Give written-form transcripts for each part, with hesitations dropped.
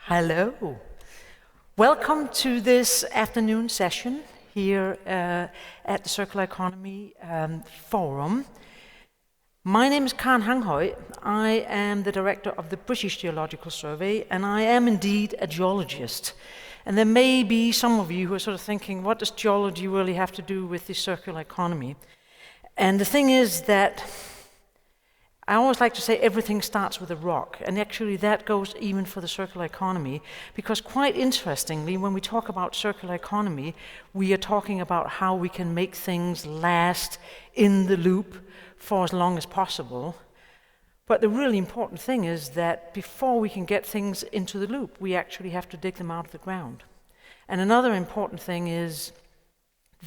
Hello. Welcome to this afternoon session here at the Circular Economy Forum. My name is Karen Hanghøj. I am the director of the British Geological Survey, and I am indeed a geologist. And there may be some of you who are sort of thinking, what does geology really have to do with the circular economy? And the thing is that I always like to say everything starts with a rock, and actually that goes even for the circular economy, because quite interestingly, when we talk about circular economy, we are talking about how we can make things last in the loop for as long as possible. But the really important thing is that before we can get things into the loop, we actually have to dig them out of the ground. And another important thing is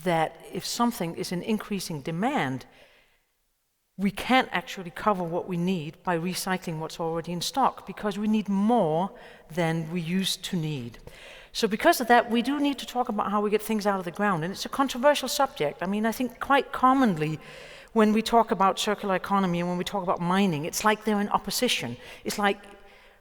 that if something is in increasing demand, we can't actually cover what we need by recycling what's already in stock, because we need more than we used to need. So because of that, we do need to talk about how we get things out of the ground. And it's a controversial subject. I mean, I think quite commonly when we talk about circular economy and when we talk about mining, it's like they're in opposition. It's like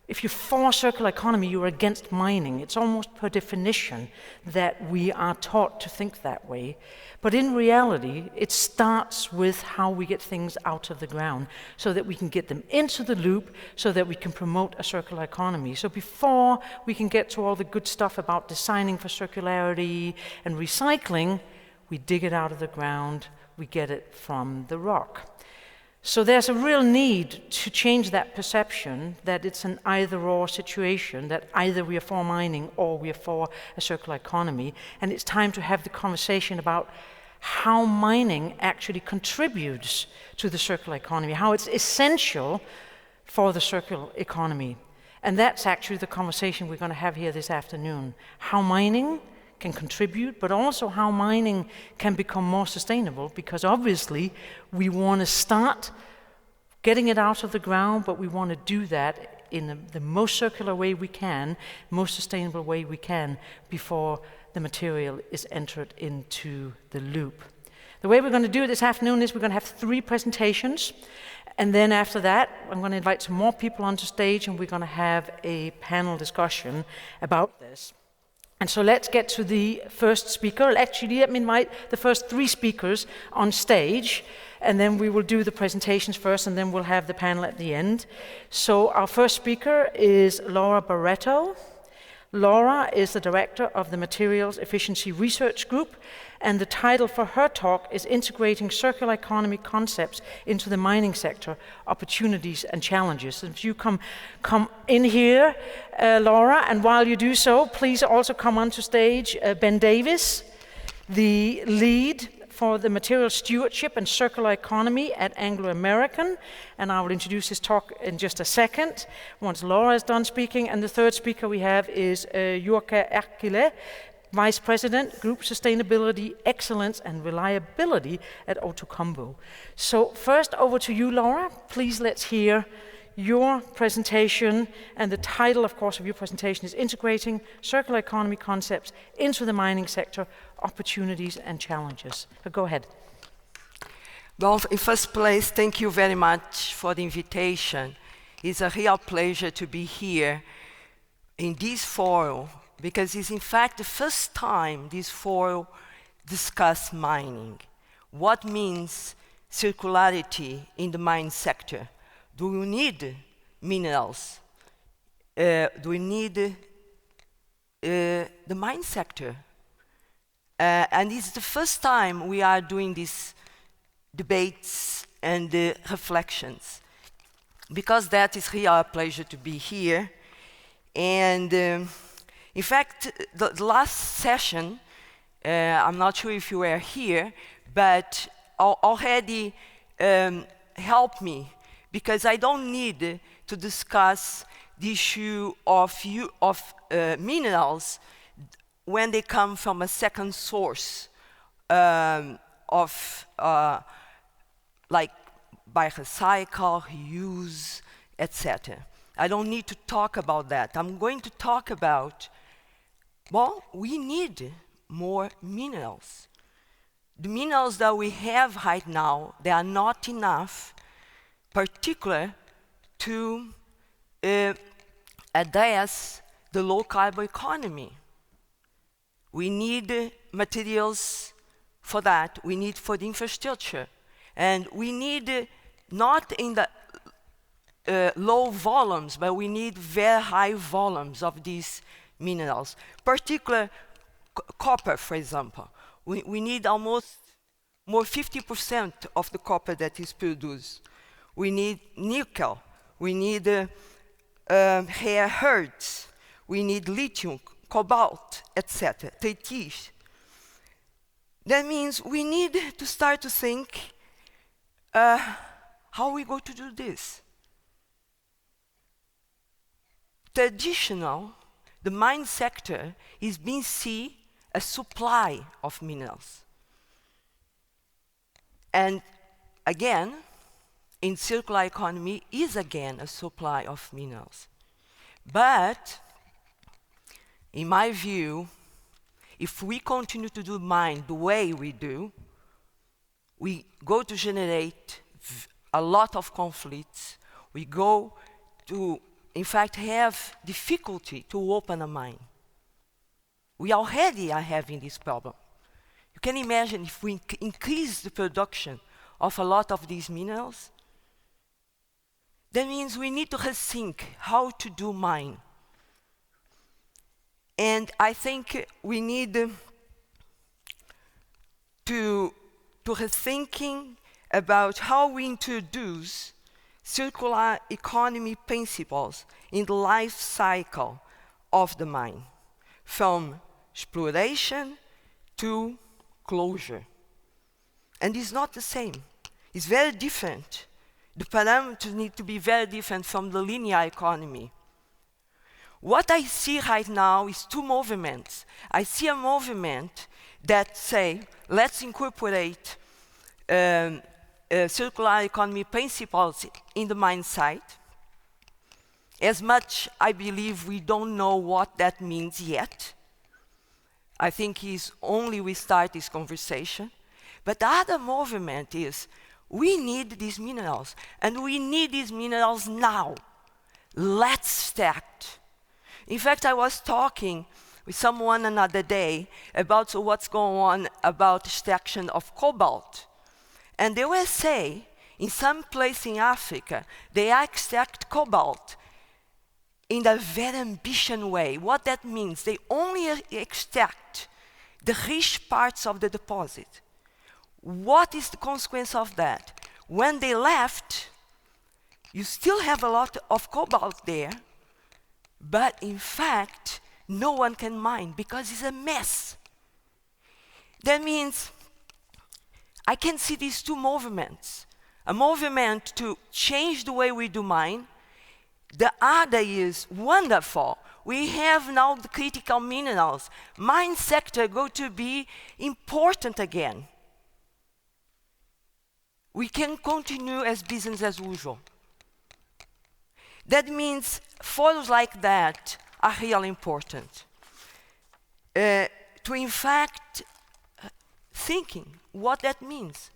if you're for circular economy, you're against mining. It's almost per definition that we are taught to think that way. But in reality, it starts with how we get things out of the ground so that we can get them into the loop, so that we can promote a circular economy. So before we can get to all the good stuff about designing for circularity and recycling, we dig it out of the ground, we get it from the rock. So there's a real need to change that perception that it's an either-or situation, that either we are for mining or we are for a circular economy. And it's time to have the conversation about how mining actually contributes to the circular economy, how it's essential for the circular economy. And that's actually the conversation we're going to have here this afternoon. How mining can contribute, but also how mining can become more sustainable, because obviously we want to start getting it out of the ground, but we want to do that in the most circular way we can, most sustainable way we can, before the material is entered into the loop. The way we're going to do it this afternoon is we're going to have 3 presentations, and then after that I'm going to invite some more people onto stage and we're going to have a panel discussion about this. And so let's get to the first speaker. Actually, let me invite the first 3 speakers on stage, and then we will do the presentations first, and then we'll have the panel at the end. So our first speaker is Laura Barreto. Laura is the director of the Materials Efficiency Research Group, and the title for her talk is Integrating Circular Economy Concepts into the Mining Sector, Opportunities and Challenges. And if you come in here, Laura, and while you do so, please also come onto stage Ben Davis, the lead for the Material Stewardship and Circular Economy at Anglo American, and I will introduce his talk in just a second, once Laura is done speaking. And the third speaker we have is Jurka Erkkilä, Vice President, Group Sustainability, Excellence and Reliability at Outokumpu. So first over to you, Laura. Please let's hear your presentation, and the title, of course, of your presentation is Integrating Circular Economy Concepts into the Mining Sector, Opportunities and Challenges. Go ahead. Well, in first place, thank you very much for the invitation. It's a real pleasure to be here in this forum, because it's in fact the first time this forum discusses mining. What means circularity in the mine sector? Do we need minerals? Do we need the mine sector? And it's the first time we are doing these debates and reflections, because that is really a pleasure to be here. And in fact, the last session, I'm not sure if you were here, but already helped me, because I don't need to discuss the issue of minerals when they come from a second source like by recycle, reuse, etc. I don't need to talk about that. I'm going to talk about, well, we need more minerals. The minerals that we have right now, they are not enough, particularly to address the the low carbon economy. We need materials for that. We need for the infrastructure. And we need not in the low volumes, but we need very high volumes of these minerals. Particular copper, for example. We need almost more 50% of the copper that is produced. We need nickel. We need rare earths. We need lithium, cobalt, etc. Tethys. That means we need to start to think how are we going to do this? Traditional, the mine sector is being seen as supply of minerals. And again, in circular economy is again a supply of minerals. But, in my view, if we continue to do mine the way we do, we go to generate a lot of conflicts. We go to, in fact, have difficulty to open a mine. We already are having this problem. You can imagine if we increase the production of a lot of these minerals, that means we need to rethink how to do mine. And I think we need to rethinking about how we introduce circular economy principles in the life cycle of the mine, from exploration to closure. And it's not the same. It's very different. The parameters need to be very different from the linear economy. What I see right now is two movements. I see a movement that say, let's incorporate circular economy principles in the mine site. As much, I believe, we don't know what that means yet. I think it's only we start this conversation. But the other movement is, we need these minerals, and we need these minerals now. Let's start. In fact, I was talking with someone another day about what's going on about extraction of cobalt. And they will say, in some place in Africa, they extract cobalt in a very ambitious way. What that means, they only extract the rich parts of the deposit. What is the consequence of that? When they left, you still have a lot of cobalt there, but in fact, no one can mine because it's a mess. That means I can see these two movements. A movement to change the way we do mine. The other is wonderful. We have now the critical minerals. Mine sector going to be important again. We can continue as business as usual. That means forums like that are really important. To in fact, thinking what that means.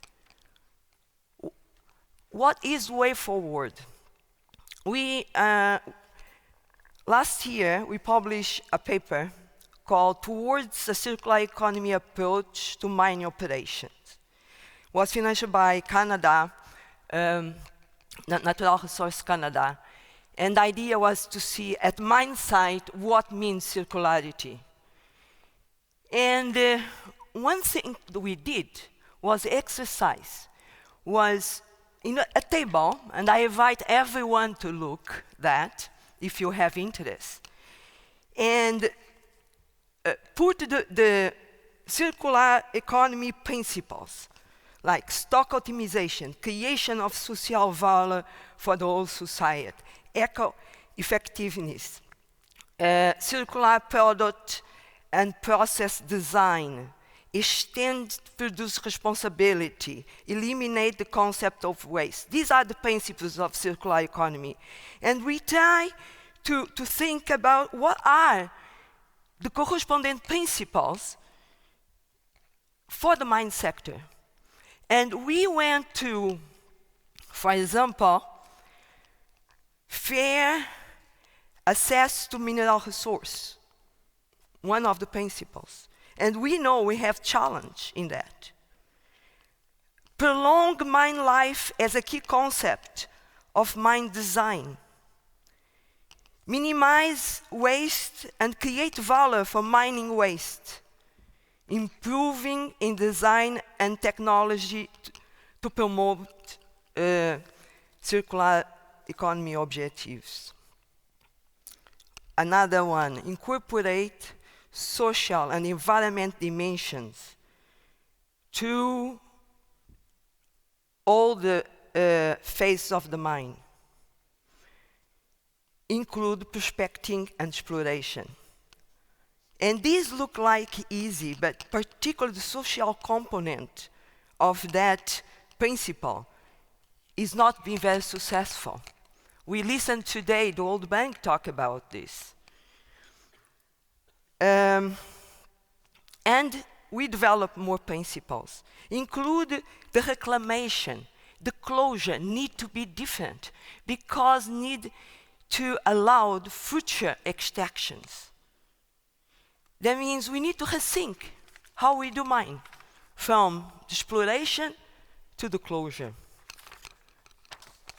What is the way forward? We, last year, we published a paper called Towards a Circular Economy Approach to Mining Operations. It was financed by Canada, Natural Resource Canada. And the idea was to see at mine site what means circularity. And one thing that we did was exercise, was in a table, and I invite everyone to look that if you have interest, and put the circular economy principles, like stock optimization, creation of social value for the whole society, eco-effectiveness, circular product and process design, extend produce responsibility, eliminate the concept of waste. These are the principles of circular economy. And we try to think about what are the corresponding principles for the mine sector. And we went to, for example, fair access to mineral resource, one of the principles. And we know we have challenge in that. Prolong mine life as a key concept of mine design. Minimize waste and create value for mining waste. Improving in design and technology to promote circular economy objectives. Another one, incorporate social and environment dimensions to all the phases of the mine. Include prospecting and exploration. And these look like easy, but particularly the social component of that principle is not being very successful. We listened today, the World Bank talk about this. And we develop more principles. Include the reclamation, the closure need to be different because need to allow the future extractions. That means we need to rethink how we do mine, from the exploration to the closure.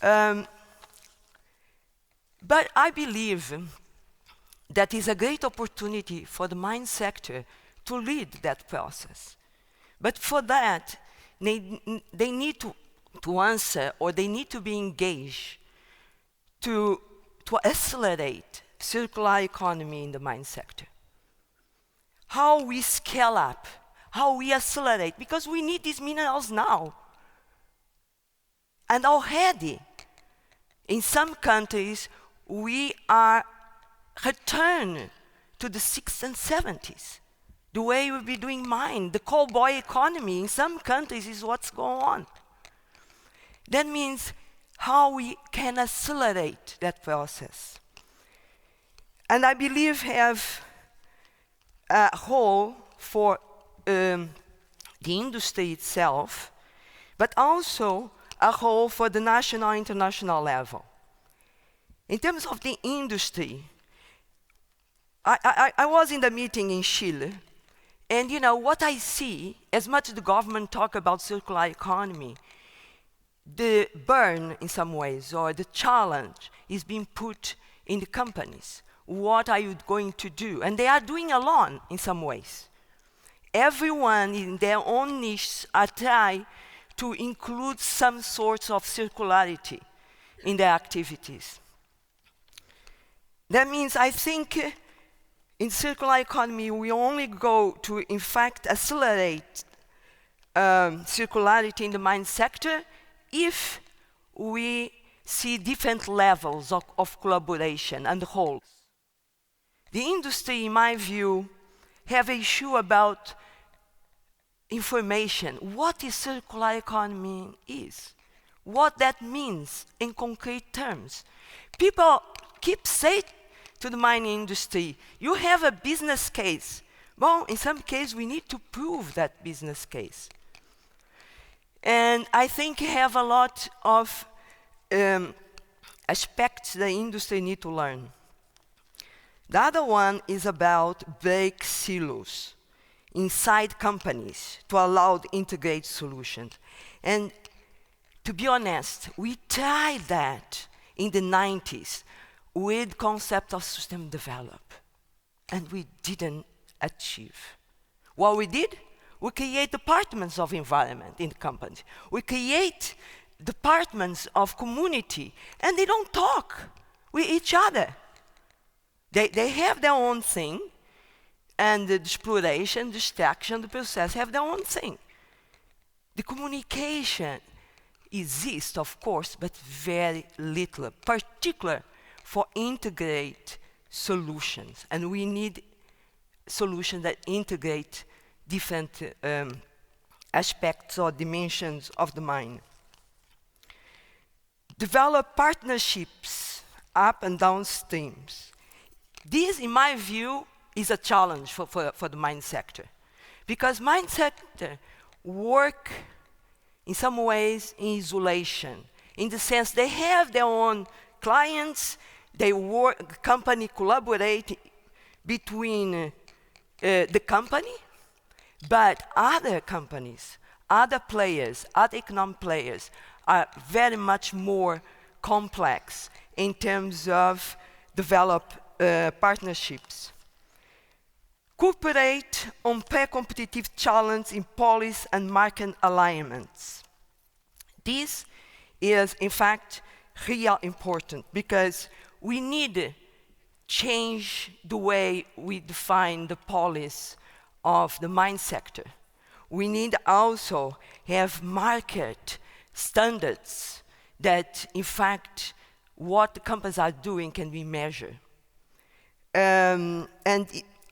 But I believe that is a great opportunity for the mine sector to lead that process. But for that, they need to answer, or they need to be engaged to accelerate circular economy in the mine sector. How we scale up, how we accelerate, because we need these minerals now. And already, in some countries, we are returned to the 60s and 70s. The way we'll be doing mine, the cowboy economy in some countries is what's going on. That means how we can accelerate that process. And I believe have a role for the industry itself, but also a role for the national and international level. In terms of the industry, I was in the meeting in Chile, and you know what I see, as much as the government talk about circular economy, the burn in some ways, or the challenge is being put in the companies. What are you going to do? And they are doing alone in some ways. Everyone in their own niche are trying to include some sorts of circularity in their activities. That means I think in circular economy we only go to, in fact, accelerate circularity in the mine sector if we see different levels of collaboration and roles. The industry, in my view, have an issue about information. What is circular economy is? What that means in concrete terms. People keep saying to the mining industry, you have a business case. Well, in some cases, we need to prove that business case. And I think you have a lot of aspects the industry need to learn. The other one is about break silos inside companies to allow the integrated solutions. And to be honest, we tried that in the 90s with concept of system develop, and we didn't achieve. What we did, we create departments of environment in the company. We create departments of community, and they don't talk with each other. They have their own thing, and the exploration, the extraction, the process have their own thing. The communication exists, of course, but very little, particularly for integrate solutions. And we need solutions that integrate different aspects or dimensions of the mine. Develop partnerships up and downstreams. This, in my view, is a challenge for the mine sector. Because mine sector work in some ways in isolation, in the sense they have their own clients, company collaborate between the company, but other companies, other players, other economic players are very much more complex in terms of develop partnerships. Cooperate on competitive challenge in policy and market alignments. This is, in fact, real important because we need to change the way we define the policy of the mine sector. We need also have market standards that, in fact, what the companies are doing can be measured.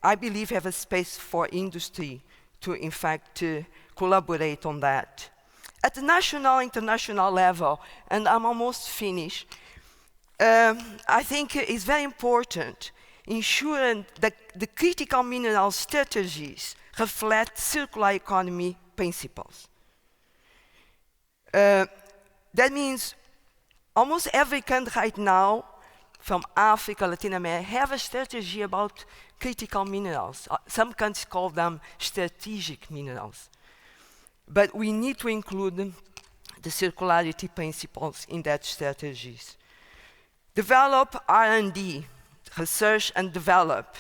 I believe have a space for industry to, in fact, collaborate on that. At the national, international level, and I'm almost finished, I think it's very important ensuring that the critical mineral strategies reflect circular economy principles. That means almost every country right now, from Africa, Latin America, have a strategy about critical minerals. Some countries call them strategic minerals. But we need to include the circularity principles in that strategies. Develop R&D, research and develop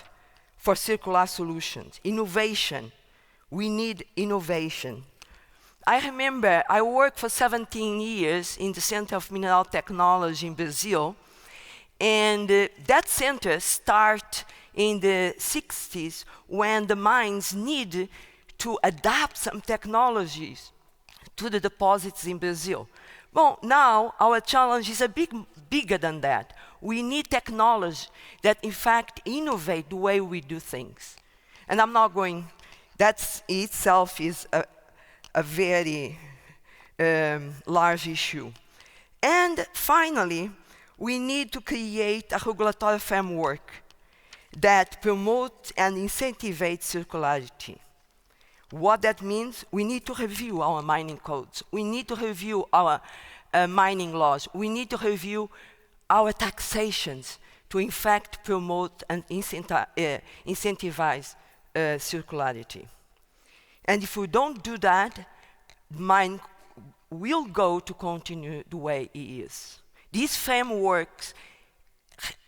for circular solutions. Innovation, we need innovation. I remember I worked for 17 years in the Center of Mineral Technology in Brazil, and that center started in the 60s when the mines need to adapt some technologies to the deposits in Brazil. Well, now our challenge is bigger than that. We need technology that, in fact, innovate the way we do things. And I'm not going, that itself is a very large issue. And finally, we need to create a regulatory framework that promotes and incentivizes circularity. What that means, we need to review our mining codes. We need to review our mining laws. We need to review our taxations to, in fact, promote and incentivize circularity. And if we don't do that, mine will go to continue the way it is. These frameworks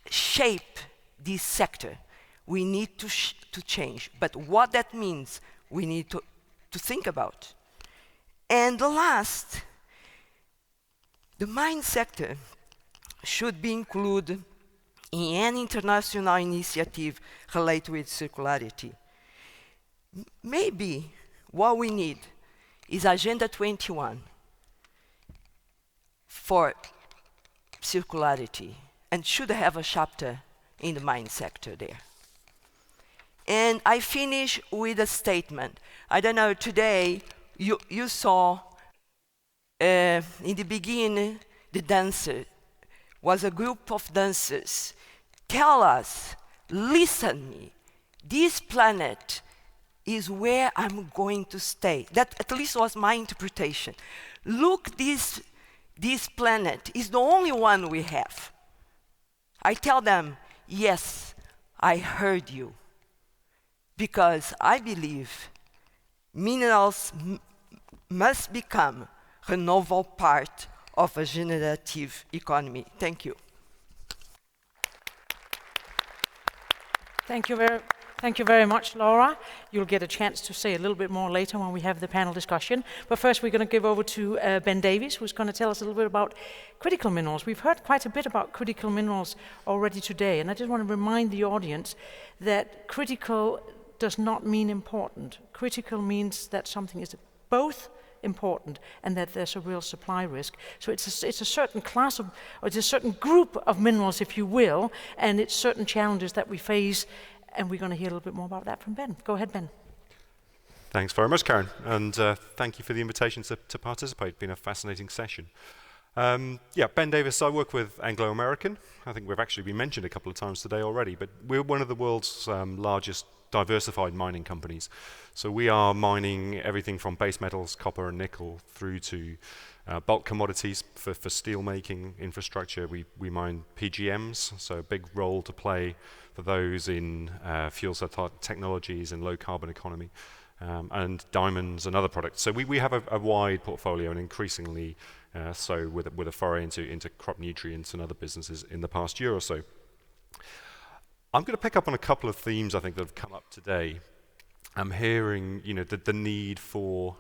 shape this sector. We need to change. But what that means, we need to think about. And the last, the mine sector should be included in any international initiative related with circularity. Maybe what we need is Agenda 21 for circularity, and should have a chapter in the mine sector there. And I finish with a statement. I don't know, today you saw in the beginning the dancer was a group of dancers. Tell us, listen me, this planet is where I'm going to stay. That at least was my interpretation. Look, this planet is the only one we have. I tell them, yes, I heard you. Because I believe minerals must become a novel part of a generative economy. Thank you. Thank you very much, Laura. You'll get a chance to say a little bit more later when we have the panel discussion. But first, we're going to give over to Ben Davies, who's going to tell us a little bit about critical minerals. We've heard quite a bit about critical minerals already today, and I just want to remind the audience that critical does not mean important. Critical means that something is both important and that there's a real supply risk. So it's a certain class of, or it's a certain group of minerals, if you will, and it's certain challenges that we face, and we're going to hear a little bit more about that from Ben. Go ahead, Ben. Thanks very much, Karen, and thank you for the invitation to participate. It's been a fascinating session. Yeah, Ben Davis, I work with Anglo American. I think we've actually been mentioned a couple of times today already, but we're one of the world's largest diversified mining companies. So we are mining everything from base metals, copper and nickel, through to Bulk commodities for steel making infrastructure, we mine PGMs, so a big role to play for those in fuel cell technologies and low carbon economy, and diamonds and other products. So we have a wide portfolio, and increasingly so with a foray into crop nutrients and other businesses in the past year or so. I'm going to pick up on a couple of themes I think that have come up today. I'm hearing, the need for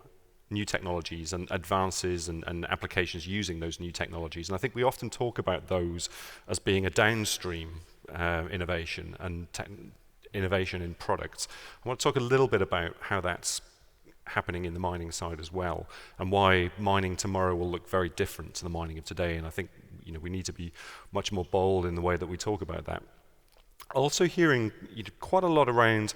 new technologies and advances and applications using those new technologies. And I think we often talk about those as being a downstream innovation and innovation in products. I want to talk a little bit about how that's happening in the mining side as well, and why mining tomorrow will look very different to the mining of today. And I think we need to be much more bold in the way that we talk about that. Also hearing quite a lot around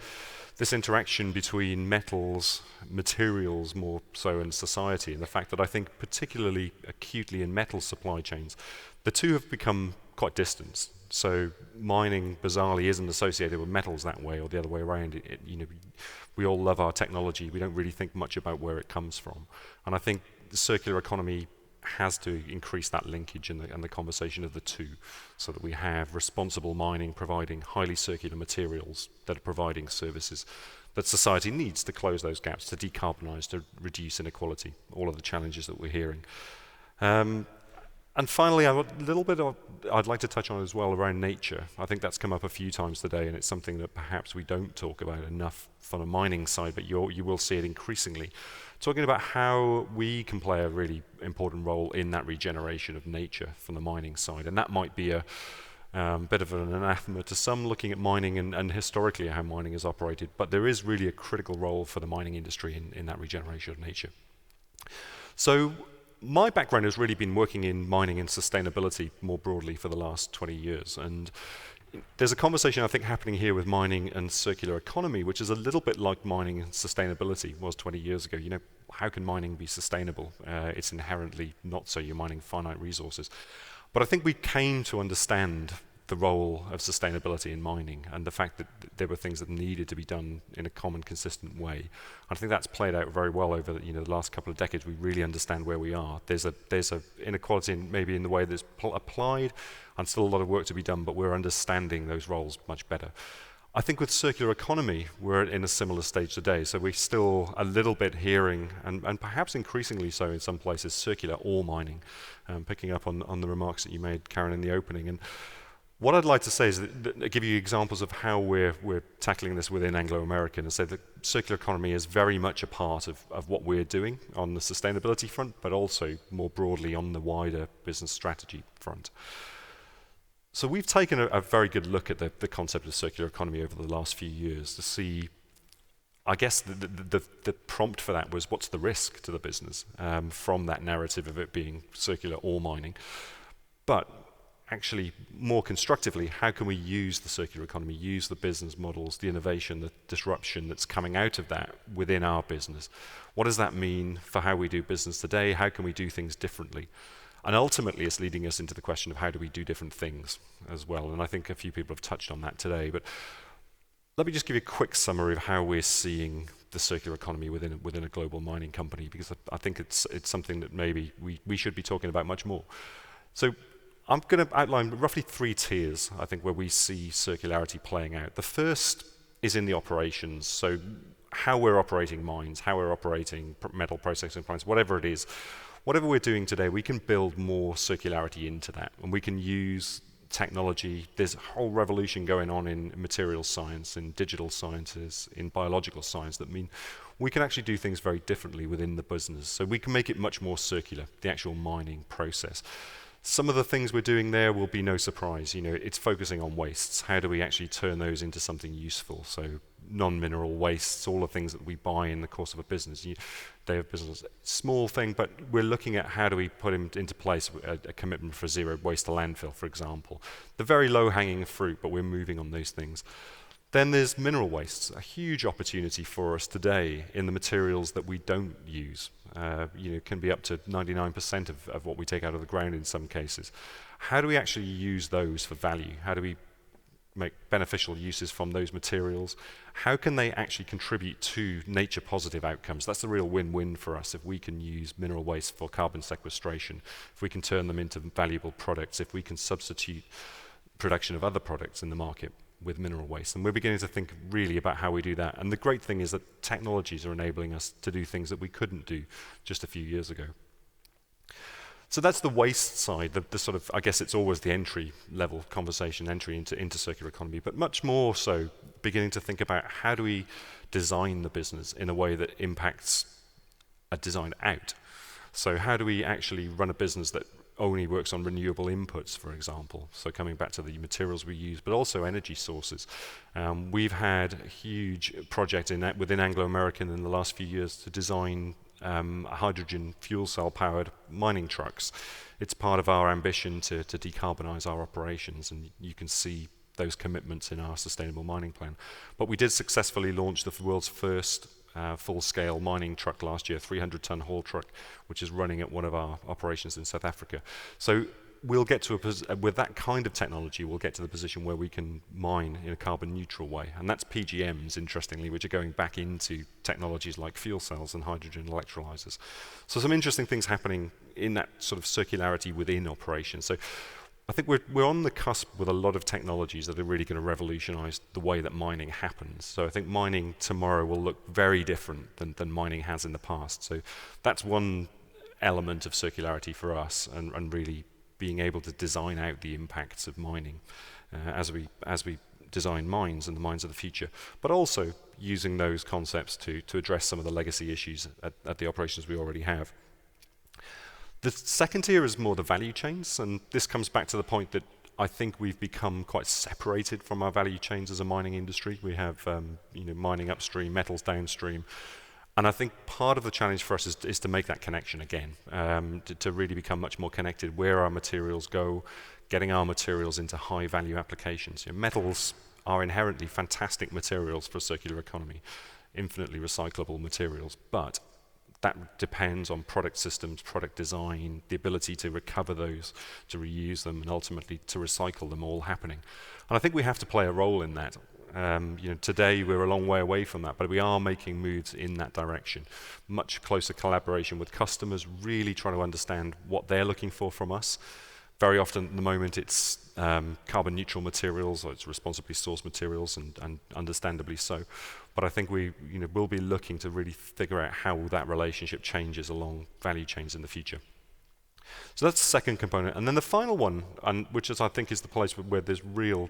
this interaction between metals, materials more so, and society, and the fact that I think particularly acutely in metal supply chains, the two have become quite distant. So mining bizarrely isn't associated with metals that way, or the other way around. We all love our technology. We don't really think much about where it comes from. And I think the circular economy has to increase that linkage and the conversation of the two, so that we have responsible mining providing highly circular materials that are providing services that society needs to close those gaps, to decarbonize, to reduce inequality, all of the challenges that we're hearing. And finally, I'd like to touch on as well around nature. I think that's come up a few times today, and it's something that perhaps we don't talk about enough from a mining side, but you will see it increasingly. Talking about how we can play a really important role in that regeneration of nature from the mining side. And that might be a bit of an anathema to some looking at mining and historically how mining is operated, but there is really a critical role for the mining industry in that regeneration of nature. So my background has really been working in mining and sustainability more broadly for the last 20 years. And there's a conversation I think happening here with mining and circular economy, which is a little bit like mining and sustainability was 20 years ago. How can mining be sustainable? It's inherently not so. You're mining finite resources. But I think we came to understand the role of sustainability in mining, and the fact that there were things that needed to be done in a common, consistent way. I think that's played out very well over the last couple of decades. We really understand where we are. There's a inequality maybe in the way that's applied, and still a lot of work to be done, but we're understanding those roles much better. I think with circular economy, we're in a similar stage today. So we're still a little bit hearing, and perhaps increasingly so in some places, circular ore mining, picking up on the remarks that you made, Karen, in the opening. And what I'd like to say is that give you examples of how we're tackling this within Anglo-American, and say that circular economy is very much a part of what we're doing on the sustainability front, but also more broadly on the wider business strategy front. So we've taken a very good look at the concept of circular economy over the last few years to see, I guess the prompt for that was, what's the risk to the business from that narrative of it being circular ore mining? But actually, more constructively, how can we use the circular economy, use the business models, the innovation, the disruption that's coming out of that within our business? What does that mean for how we do business today? How can we do things differently? And ultimately, it's leading us into the question of how do we do different things as well. And I think a few people have touched on that today. But let me just give you a quick summary of how we're seeing the circular economy within a global mining company, because I think it's something that maybe we should be talking about much more. So I'm going to outline roughly 3 tiers, I think, where we see circularity playing out. The first is in the operations, so how we're operating mines, how we're operating metal processing plants, whatever it is. Whatever we're doing today, we can build more circularity into that, and we can use technology. There's a whole revolution going on in materials science, in digital sciences, in biological science that mean we can actually do things very differently within the business. So we can make it much more circular, the actual mining process. Some of the things we're doing there will be no surprise. It's focusing on wastes. How do we actually turn those into something useful? So non-mineral wastes, all the things that we buy in the course of a business. Day of business, small thing, but we're looking at how do we put into place a commitment for zero waste to landfill, for example. The very low-hanging fruit, but we're moving on those things. Then there's mineral wastes, a huge opportunity for us today in the materials that we don't use. Can be up to 99% of what we take out of the ground in some cases. How do we actually use those for value? How do we make beneficial uses from those materials? How can they actually contribute to nature positive outcomes? That's the real win-win for us if we can use mineral waste for carbon sequestration, if we can turn them into valuable products, if we can substitute production of other products in the market with mineral waste. And we're beginning to think really about how we do that. And the great thing is that technologies are enabling us to do things that we couldn't do just a few years ago. So that's the waste side, the sort of, I guess it's always the entry level conversation, entry into circular economy, but much more so beginning to think about how do we design the business in a way that impacts a design out. So how do we actually run a business that only works on renewable inputs, for example? So coming back to the materials we use, but also energy sources. We've had a huge project within Anglo-American in the last few years to design hydrogen fuel cell powered mining trucks. It's part of our ambition to decarbonize our operations, and you can see those commitments in our sustainable mining plan. But we did successfully launch the world's first full-scale mining truck last year, 300-ton haul truck, which is running at one of our operations in South Africa. So we'll get to with that kind of technology, we'll get to the position where we can mine in a carbon neutral way. And that's PGMs, interestingly, which are going back into technologies like fuel cells and hydrogen electrolyzers. So some interesting things happening in that sort of circularity within operations. So I think we're on the cusp with a lot of technologies that are really going to revolutionize the way that mining happens. So I think mining tomorrow will look very different than mining has in the past. So that's one element of circularity for us, and really being able to design out the impacts of mining as we design mines and the mines of the future, but also using those concepts to address some of the legacy issues at the operations we already have. The second tier is more the value chains, and this comes back to the point that I think we've become quite separated from our value chains as a mining industry. We have mining upstream, metals downstream. And I think part of the challenge for us is to make that connection again, to really become much more connected where our materials go, getting our materials into high value applications. Metals are inherently fantastic materials for a circular economy, infinitely recyclable materials, but that depends on product systems, product design, the ability to recover those, to reuse them, and ultimately to recycle them all happening. And I think we have to play a role in that. Today we're a long way away from that, but we are making moves in that direction. Much closer collaboration with customers, really trying to understand what they're looking for from us. Very often at the moment it's carbon neutral materials, or it's responsibly sourced materials, and understandably so. But I think we'll be looking to really figure out how that relationship changes along value chains in the future. So that's the second component. And then the final one, which I think is the place where there's real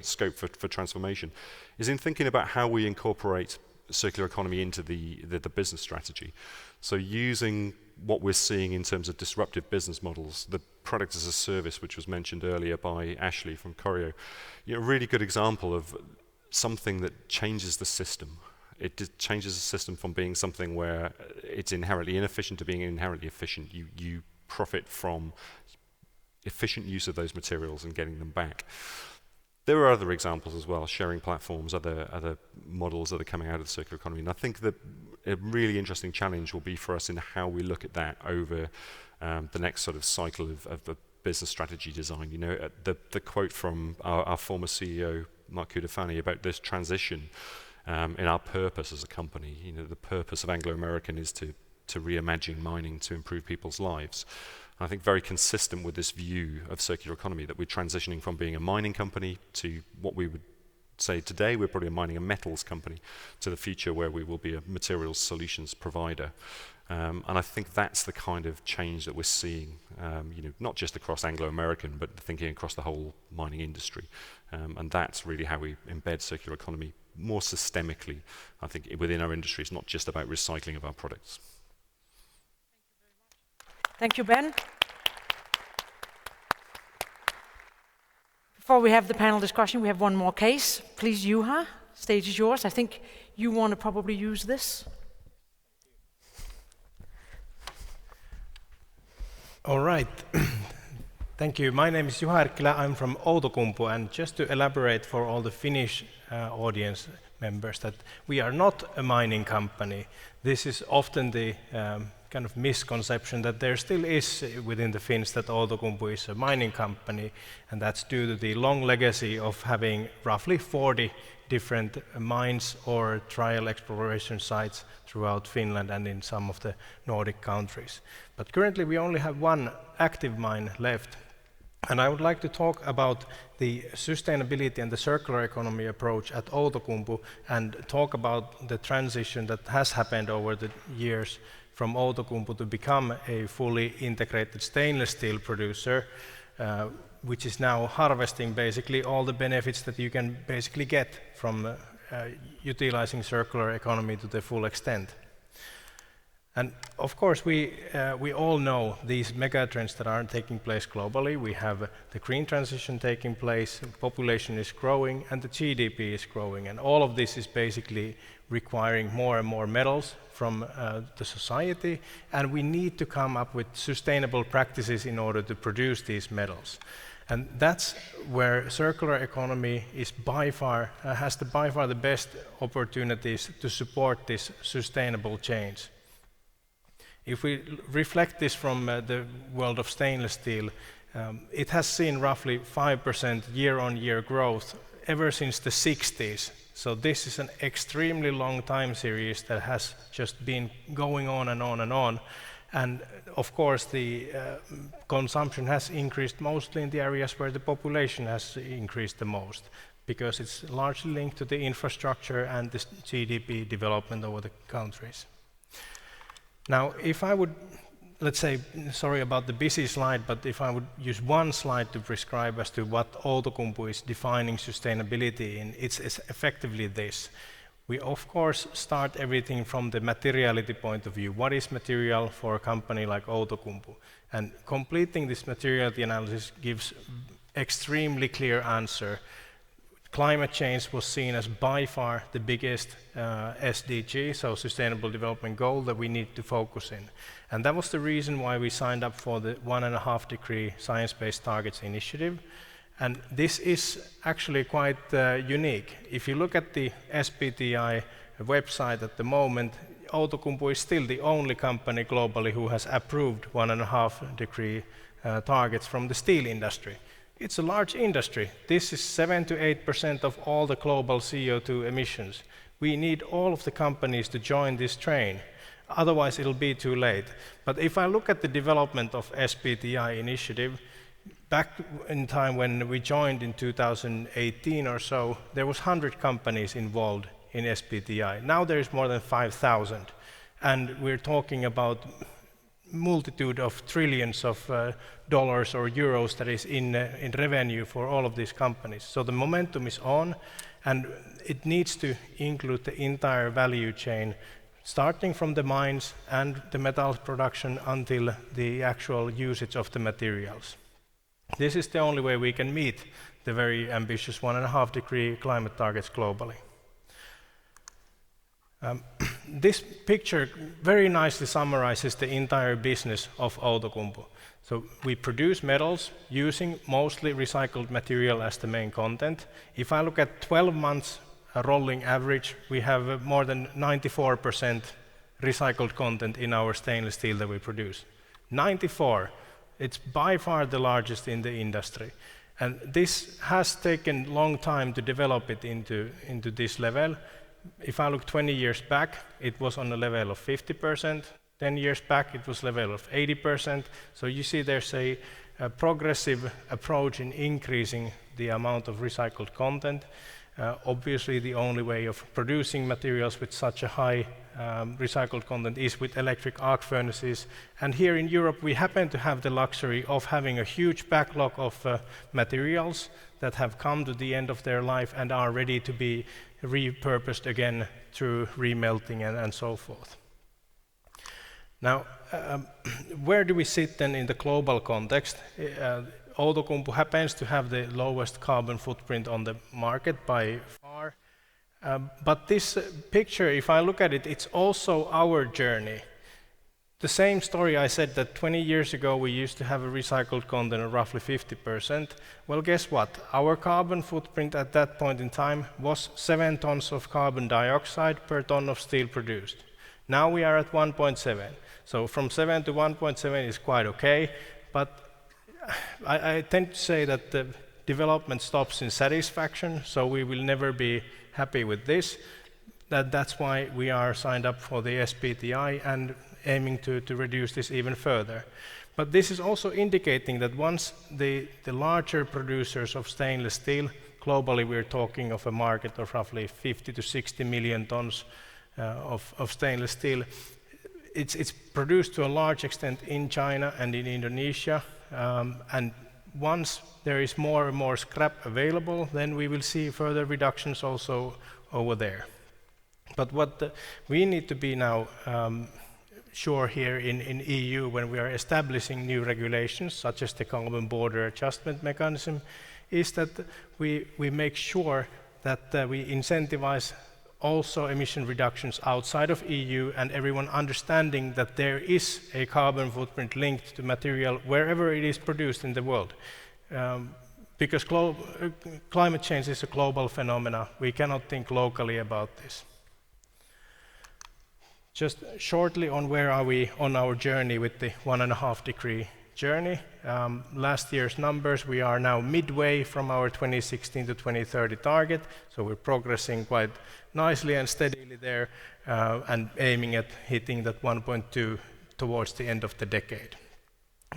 scope for transformation, is in thinking about how we incorporate circular economy into the business strategy. So using what we're seeing in terms of disruptive business models, the product as a service, which was mentioned earlier by Ashley from Corio, a really good example of something that changes the system. It changes the system from being something where it's inherently inefficient to being inherently efficient. You profit from efficient use of those materials and getting them back. There are other examples as well, sharing platforms, other models that are coming out of the circular economy. And I think that a really interesting challenge will be for us in how we look at that over the next sort of cycle of the business strategy design. The quote from our former CEO, Mark Kudafani, about this transition in our purpose as a company. The purpose of Anglo-American is to reimagine mining to improve people's lives. And I think very consistent with this view of circular economy, that we're transitioning from being a mining company to what we would say today, we're probably a mining and metals company, to the future where we will be a materials solutions provider. And I think that's the kind of change that we're seeing, not just across Anglo-American, but thinking across the whole mining industry. And that's really how we embed circular economy more systemically. I think within our industry, it's not just about recycling of our products. Thank you, Ben. Before we have the panel discussion, we have one more case. Please, Juha, stage is yours. I think you want to probably use this. All right. Thank you. My name is Juha Erkkilä. I'm from Outokumpu, and just to elaborate for all the Finnish audience members that we are not a mining company. This is often the kind of misconception that there still is within the Finns that Outokumpu is a mining company, and that's due to the long legacy of having roughly 40 different mines or trial exploration sites throughout Finland and in some of the Nordic countries. But currently we only have one active mine left. And I would like to talk about the sustainability and the circular economy approach at Outokumpu and talk about the transition that has happened over the years from Outokumpu to become a fully integrated stainless steel producer, which is now harvesting basically all the benefits that you can basically get from utilizing circular economy to the full extent. And of course, we all know these megatrends that are taking place globally. We have the green transition taking place, population is growing, and the GDP is growing. And all of this is basically requiring more and more metals from the society. And we need to come up with sustainable practices in order to produce these metals. And that's where circular economy is by far the best opportunities to support this sustainable change. If we reflect this from the world of stainless steel, it has seen roughly 5% year-on-year growth ever since the 60s. So this is an extremely long time series that has just been going on and on and on. And of course, the consumption has increased mostly in the areas where the population has increased the most, because it's largely linked to the infrastructure and the GDP development over the countries. Now, if I would, let's say, sorry about the busy slide, but if I would use one slide to prescribe as to what Outokumpu is defining sustainability in, it's effectively this. We, of course, start everything from the materiality point of view. What is material for a company like Outokumpu? And completing this materiality analysis gives extremely clear answer. Climate change was seen as by far the biggest SDG, so Sustainable Development Goal, that we need to focus in. And that was the reason why we signed up for the 1.5-degree Science-Based Targets Initiative. And this is actually quite unique. If you look at the SBTi website at the moment, Outokumpu is still the only company globally who has approved 1.5-degree targets from the steel industry. It's a large industry. This is 7 to 8% of all the global CO2 emissions. We need all of the companies to join this train. Otherwise, it'll be too late. But if I look at the development of SBTi initiative, back in time when we joined in 2018 or so, there was 100 companies involved in SBTi. Now there is more than 5,000. And we're talking about multitude of trillions of dollars or euros that is in revenue for all of these companies. So the momentum is on, and it needs to include the entire value chain, starting from the mines and the metal production until the actual usage of the materials. This is the only way we can meet the very ambitious 1.5-degree climate targets globally. This picture very nicely summarizes the entire business of Outokumpu. So we produce metals using mostly recycled material as the main content. If I look at 12 months rolling average, we have more than 94% recycled content in our stainless steel that we produce. 94. It's by far the largest in the industry. And this has taken a long time to develop it into this level. If I look 20 years back, it was on a level of 50%. 10 years back, it was level of 80%. So you see there's a progressive approach in increasing the amount of recycled content. Obviously, the only way of producing materials with such a high recycled content is with electric arc furnaces. And here in Europe, we happen to have the luxury of having a huge backlog of materials that have come to the end of their life and are ready to be repurposed again through remelting and so forth. Now, where do we sit then in the global context? Outokumpu happens to have the lowest carbon footprint on the market by far. But this picture, if I look at it, it's also our journey. The same story I said that 20 years ago we used to have a recycled content of roughly 50%. Well, guess what? Our carbon footprint at that point in time was 7 tons of carbon dioxide per ton of steel produced. Now we are at 1.7. So from 7 to 1.7 is quite okay, but I tend to say that the development stops in satisfaction, so we will never be happy with this. That's why we are signed up for the SBTi and aiming to reduce this even further. But this is also indicating that once the larger producers of stainless steel, globally we're talking of a market of roughly 50 to 60 million tons of stainless steel. It's produced to a large extent in China and in Indonesia, and once there is more and more scrap available, then we will see further reductions also over there. But what we need to be now sure here in EU when we are establishing new regulations, such as the carbon border adjustment mechanism, is that we make sure that we incentivize also emission reductions outside of EU, and everyone understanding that there is a carbon footprint linked to material wherever it is produced in the world. Because climate change is a global phenomena, we cannot think locally about this. Just shortly on where are we on our journey with the 1.5 degree journey. Last year's numbers, we are now midway from our 2016 to 2030 target, so we're progressing quite nicely and steadily there, and aiming at hitting that 1.2 towards the end of the decade.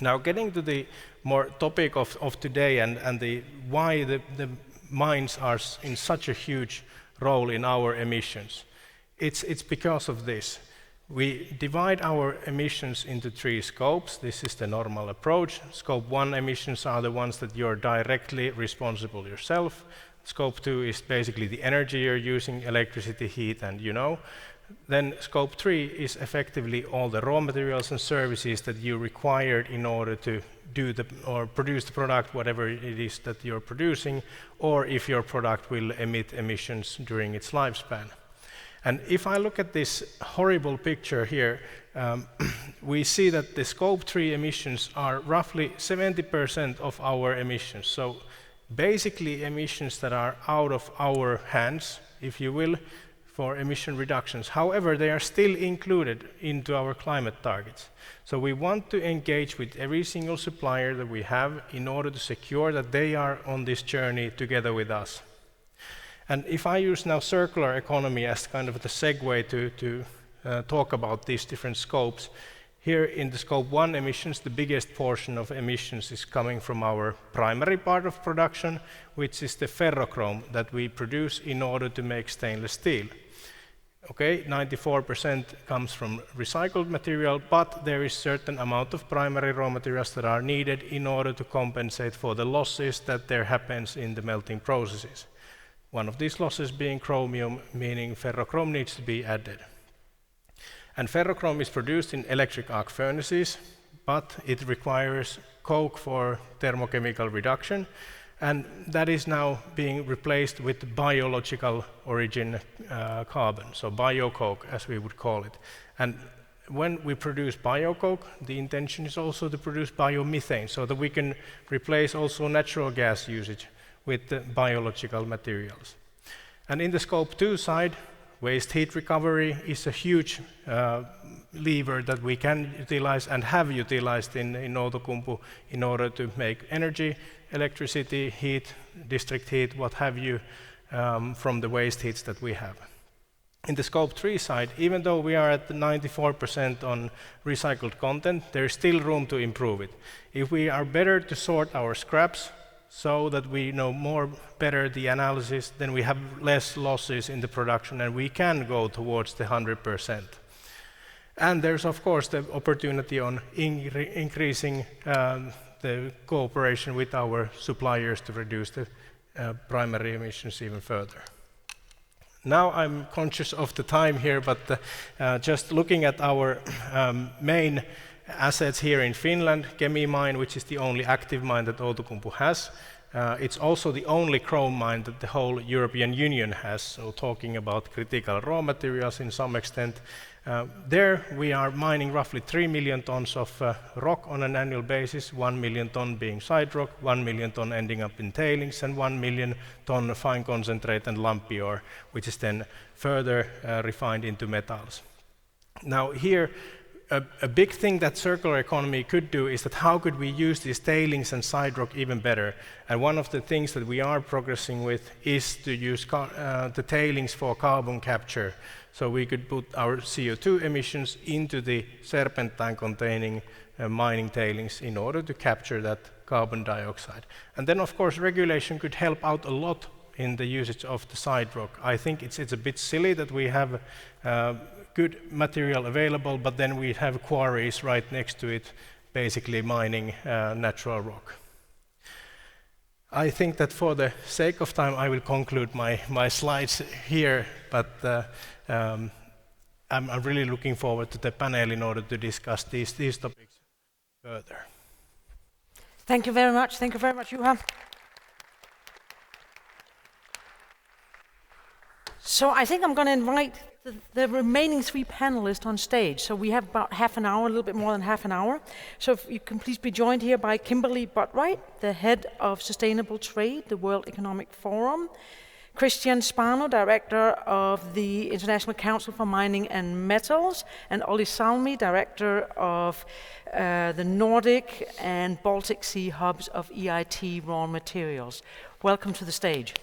Now getting to the more topic of today and the why the mines are in such a huge role in our emissions. It's because of this. We divide our emissions into 3 scopes. This is the normal approach. Scope 1 emissions are the ones that you're directly responsible yourself. Scope 2 is basically the energy you're using, electricity, heat, and Then scope 3 is effectively all the raw materials and services that you required in order to do or produce the product, whatever it is that you're producing, or if your product will emit emissions during its lifespan. And if I look at this horrible picture here, we see that the scope 3 emissions are roughly 70% of our emissions. So basically emissions that are out of our hands, if you will, for emission reductions. However, they are still included into our climate targets. So we want to engage with every single supplier that we have in order to secure that they are on this journey together with us. And if I use now circular economy as kind of the segue to talk about these different scopes, here in the scope 1 emissions, the biggest portion of emissions is coming from our primary part of production, which is the ferrochrome that we produce in order to make stainless steel. Okay, 94% comes from recycled material, but there is certain amount of primary raw materials that are needed in order to compensate for the losses that there happens in the melting processes. One of these losses being chromium, meaning ferrochrome needs to be added. And ferrochrome is produced in electric arc furnaces, but it requires coke for thermochemical reduction, and that is now being replaced with biological origin carbon, so biocoke as we would call it. And when we produce biocoke, the intention is also to produce biomethane, so that we can replace also natural gas usage with the biological materials. And in the scope 2 side, waste heat recovery is a huge lever that we can utilize and have utilized in Outokumpu in order to make energy, electricity, heat, district heat, what have you, from the waste heats that we have. In the scope 3 side, even though we are at 94% on recycled content, there is still room to improve it. If we are better to sort our scraps, so that we know better the analysis, then we have less losses in the production and we can go towards the 100%. And there's of course the opportunity on increasing the cooperation with our suppliers to reduce the primary emissions even further. Now I'm conscious of the time here, but just looking at our main assets here in Finland, Kemi mine, which is the only active mine that Outokumpu has. It's also the only chrome mine that the whole European Union has, so talking about critical raw materials in some extent. There we are mining roughly 3 million tons of rock on an annual basis, 1 million ton being side rock, 1 million ton ending up in tailings, and 1 million ton fine concentrate and lumpy ore, which is then further refined into metals. Now here, a big thing that circular economy could do is that how could we use these tailings and side rock even better? And one of the things that we are progressing with is to use the tailings for carbon capture. So we could put our CO2 emissions into the serpentine-containing mining tailings in order to capture that carbon dioxide. And then, of course, regulation could help out a lot in the usage of the side rock. I think it's a bit silly that we have good material available, but then we have quarries right next to it, basically mining natural rock. I think that for the sake of time, I will conclude my slides here, but I'm really looking forward to the panel in order to discuss these topics further. Thank you very much. Thank you very much, Juha. So I think I'm going to invite the remaining three panelists on stage. So we have about half an hour, a little bit more than half an hour. So if you can please be joined here by Kimberly Botwright, the head of Sustainable Trade, the World Economic Forum, Christian Spano, director of the International Council for Mining and Metals, and Olli Salmi, director of the Nordic and Baltic Sea hubs of EIT Raw Materials. Welcome to the stage.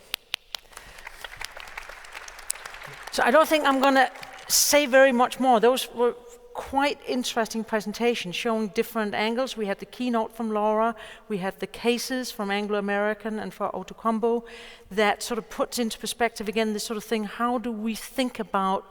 So I don't think I'm going to say very much more. Those were quite interesting presentations showing different angles. We had the keynote from Laura, we had the cases from Anglo American and for Outokumpu that sort of puts into perspective again this sort of thing, how do we think about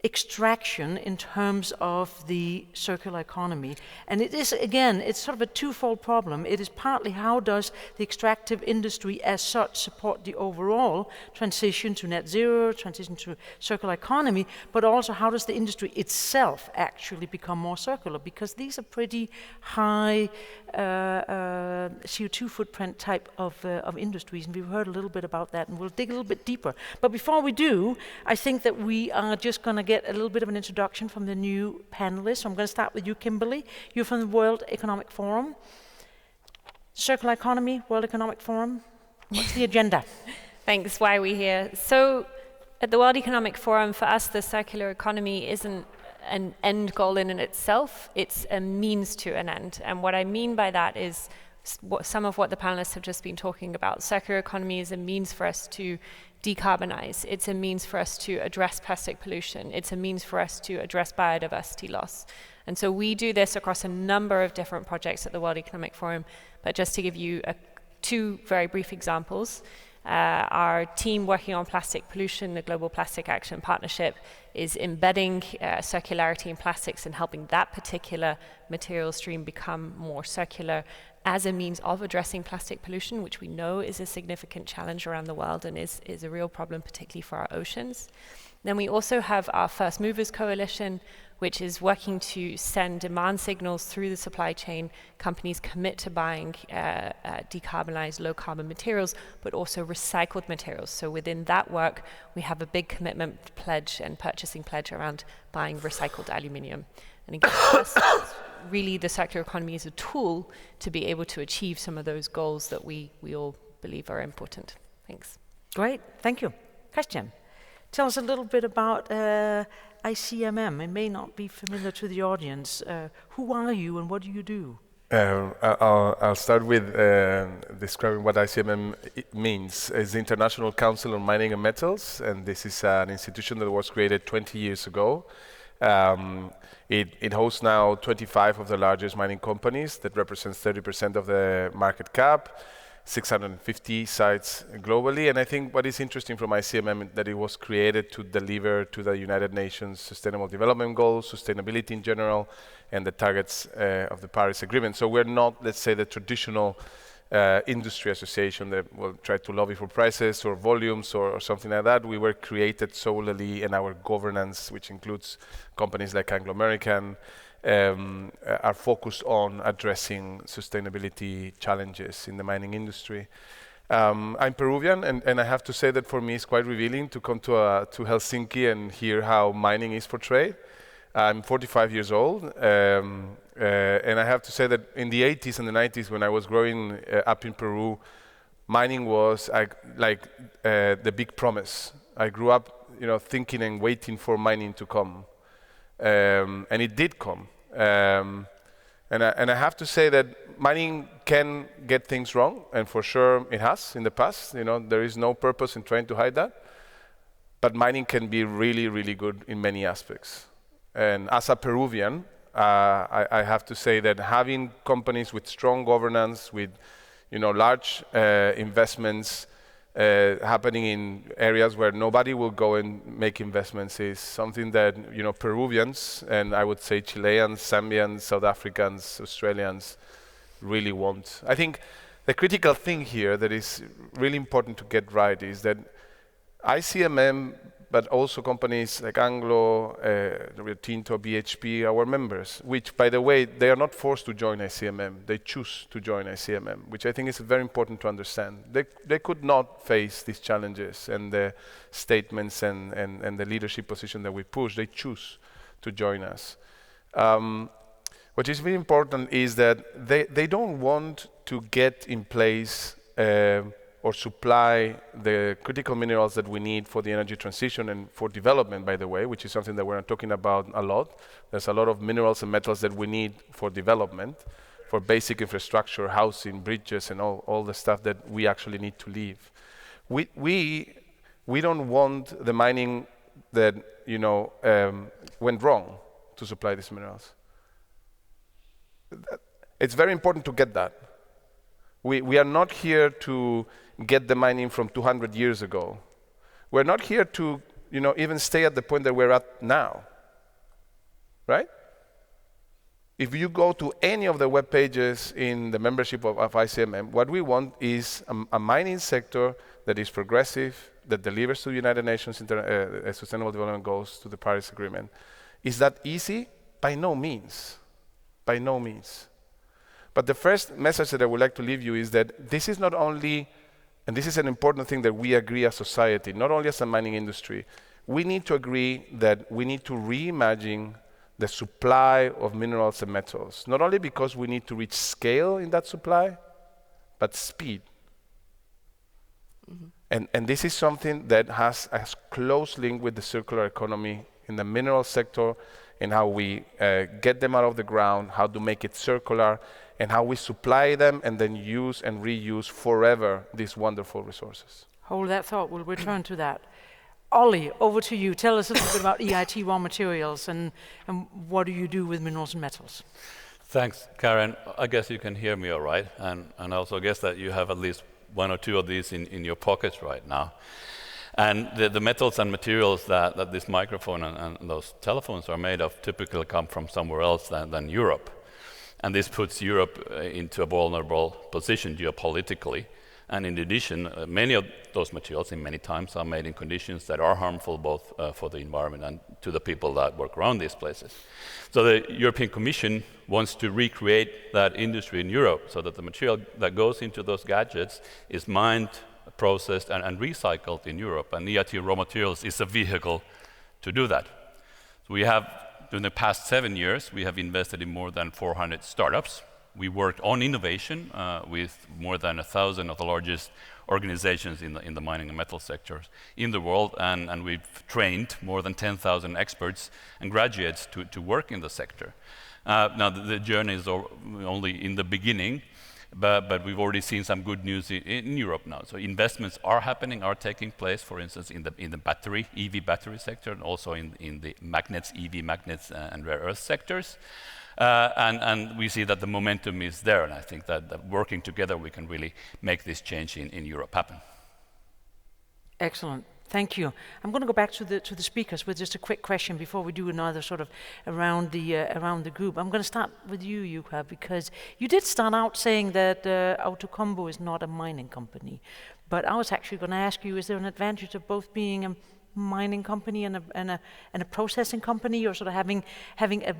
extraction in terms of the circular economy? And it is, again, it's sort of a twofold problem. It is partly how does the extractive industry as such support the overall transition to net zero, transition to circular economy, but also how does the industry itself actually become more circular? Because these are pretty high CO2 footprint type of industries, and we've heard a little bit about that, and we'll dig a little bit deeper. But before we do, I think that we are just going to get a little bit of an introduction from the new panelists. So I'm going to start with you, Kimberly. You're from the World Economic Forum. Circular economy, World Economic Forum. What's the agenda? Thanks. Why are we here? So at the World Economic Forum, for us, the circular economy isn't an end goal in itself. It's a means to an end. And what I mean by that is some of what the panelists have just been talking about. Circular economy is a means for us to decarbonize. It's a means for us to address plastic pollution. It's a means for us to address biodiversity loss. And so we do this across a number of different projects at the World Economic Forum. But just to give you two very brief examples, our team working on plastic pollution, the Global Plastic Action Partnership, is embedding circularity in plastics and helping that particular material stream become more circular as a means of addressing plastic pollution, which we know is a significant challenge around the world and is a real problem, particularly for our oceans. Then we also have our First Movers Coalition, which is working to send demand signals through the supply chain. Companies commit to buying decarbonized, low-carbon materials, but also recycled materials. So within that work, we have a big commitment pledge and purchasing pledge around buying recycled aluminium. And again, really the circular economy is a tool to be able to achieve some of those goals that we all believe are important. Thanks. Great, thank you. Christian, tell us a little bit about ICMM. It may not be familiar to the audience. Who are you and what do you do? I'll start with describing what ICMM means. It's the International Council on Mining and Metals, and this is an institution that was created 20 years ago. It hosts now 25 of the largest mining companies that represents 30% of the market cap, 650 sites globally. And I think what is interesting from ICMM is that it was created to deliver to the United Nations Sustainable Development Goals, sustainability in general, and the targets of the Paris Agreement. So we're not, let's say, the traditional industry association that will try to lobby for prices or volumes or something like that. We were created solely in our governance, which includes companies like Anglo American, are focused on addressing sustainability challenges in the mining industry. I'm Peruvian, and I have to say that for me it's quite revealing to come to Helsinki and hear how mining is portrayed. I'm 45 years old, and I have to say that in the 80s and the 90s, when I was growing up in Peru, mining was like the big promise. I grew up, thinking and waiting for mining to come. And it did come. And I have to say that mining can get things wrong, and for sure it has in the past. There is no purpose in trying to hide that. But mining can be really, really good in many aspects. And as a Peruvian, I have to say that having companies with strong governance, with large investments happening in areas where nobody will go and make investments is something that Peruvians, and I would say Chileans, Zambians, South Africans, Australians really want. I think the critical thing here that is really important to get right is that ICMM, but also companies like Anglo, Rio Tinto, BHP, our members, which, by the way, they are not forced to join ICMM. They choose to join ICMM, which I think is very important to understand. They could not face these challenges and the statements and the leadership position that we push. They choose to join us. What is very important is that they don't want to get in place or supply the critical minerals that we need for the energy transition and for development, by the way, which is something that we're talking about a lot. There's a lot of minerals and metals that we need for development, for basic infrastructure, housing, bridges, and all the stuff that we actually need to live. We don't want the mining that went wrong to supply these minerals. It's very important to get that. We are not here to get the mining from 200 years ago. We're not here to, even stay at the point that we're at now, right? If you go to any of the web pages in the membership of ICMM, what we want is a mining sector that is progressive, that delivers to the United Nations Sustainable Development Goals, to the Paris Agreement. Is that easy? By no means. By no means. But the first message that I would like to leave you is that this is not only, and this is an important thing that we agree as society, not only as a mining industry, we need to agree that we need to reimagine the supply of minerals and metals, not only because we need to reach scale in that supply, but speed. Mm-hmm. And this is something that has a close link with the circular economy in the mineral sector, and how we get them out of the ground, how to make it circular, and how we supply them and then use and reuse forever these wonderful resources. Hold that thought, we'll return to that. Ollie, over to you. Tell us a little bit about EIT raw materials and what do you do with minerals and metals? Thanks, Karen. I guess you can hear me all right, and I also guess that you have at least one or two of these in your pockets right now. And the metals and materials that this microphone and those telephones are made of typically come from somewhere else than Europe. And this puts Europe into a vulnerable position geopolitically. And in addition, many of those materials, in many times, are made in conditions that are harmful both for the environment and to the people that work around these places. So the European Commission wants to recreate that industry in Europe so that the material that goes into those gadgets is mined, processed and recycled in Europe, and EIT raw materials is a vehicle to do that. So we have, during the past 7 years, we have invested in more than 400 startups. We worked on innovation with more than 1,000 of the largest organizations in the mining and metal sectors in the world, and we've trained more than 10,000 experts and graduates to work in the sector. Now the journey is only in the beginning, but we've already seen some good news in Europe now. So investments are happening, are taking place, for instance, in the battery, EV battery sector, and also in the magnets, EV magnets and rare earth sectors. And we see that the momentum is there, and I think that working together we can really make this change in Europe happen. Excellent. Thank you. I'm going to go back to the speakers with just a quick question before we do another sort of around the group. I'm going to start with you, Jukka, because you did start out saying that Outokumpu is not a mining company, but I was actually going to ask you: is there an advantage of both being a mining company and a processing company, or sort of having a,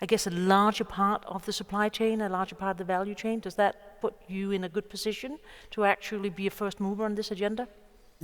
I guess, a larger part of the supply chain, a larger part of the value chain? Does that put you in a good position to actually be a first mover on this agenda?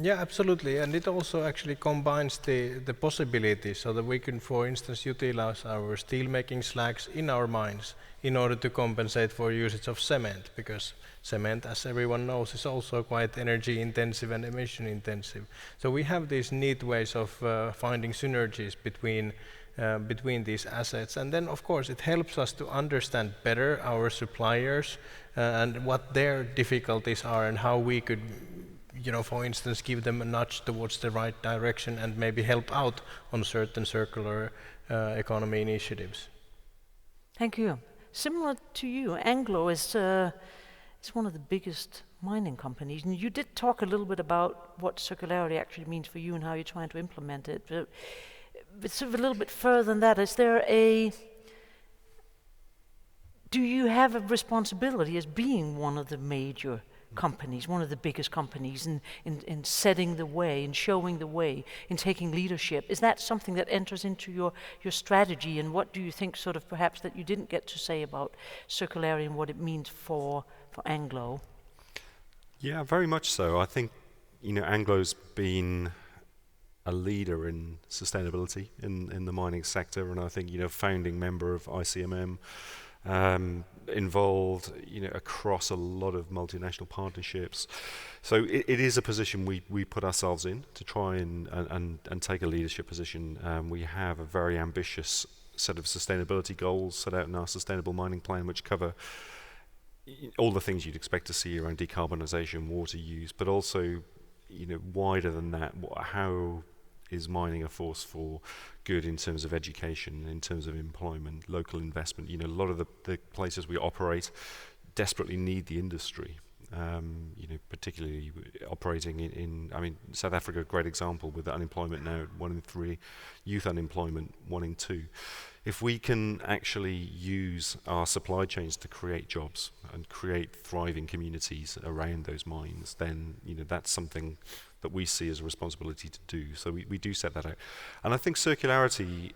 Yeah, absolutely, and it also actually combines the possibilities so that we can, for instance, utilize our steel-making slags in our mines in order to compensate for usage of cement, because cement, as everyone knows, is also quite energy-intensive and emission-intensive. So we have these neat ways of finding synergies between between these assets. And then, of course, it helps us to understand better our suppliers and what their difficulties are and how we could, for instance, give them a nudge towards the right direction and maybe help out on certain circular economy initiatives. Thank you. Similar to you, Anglo is one of the biggest mining companies, and you did talk a little bit about what circularity actually means for you and how you're trying to implement it. But sort of a little bit further than that, do you have a responsibility as being one of the major companies, one of the biggest companies, in setting the way, in showing the way, in taking leadership? Is that something that enters into your strategy, and what do you think sort of perhaps that you didn't get to say about circularity and what it means for Anglo? Yeah, very much so. I think, Anglo's been a leader in sustainability in the mining sector, and I think, founding member of ICMM, involved, across a lot of multinational partnerships. So it is a position we put ourselves in to try and take a leadership position. We have a very ambitious set of sustainability goals set out in our sustainable mining plan, which cover all the things you'd expect to see around decarbonisation, water use, but also, wider than that, how is mining a force for good in terms of education, in terms of employment, local investment? A lot of the places we operate desperately need the industry. Particularly operating in South Africa, a great example with the unemployment now, 1 in 3, youth unemployment, 1 in 2. If we can actually use our supply chains to create jobs and create thriving communities around those mines, then that's something that we see as a responsibility to do. So we do set that out. And I think circularity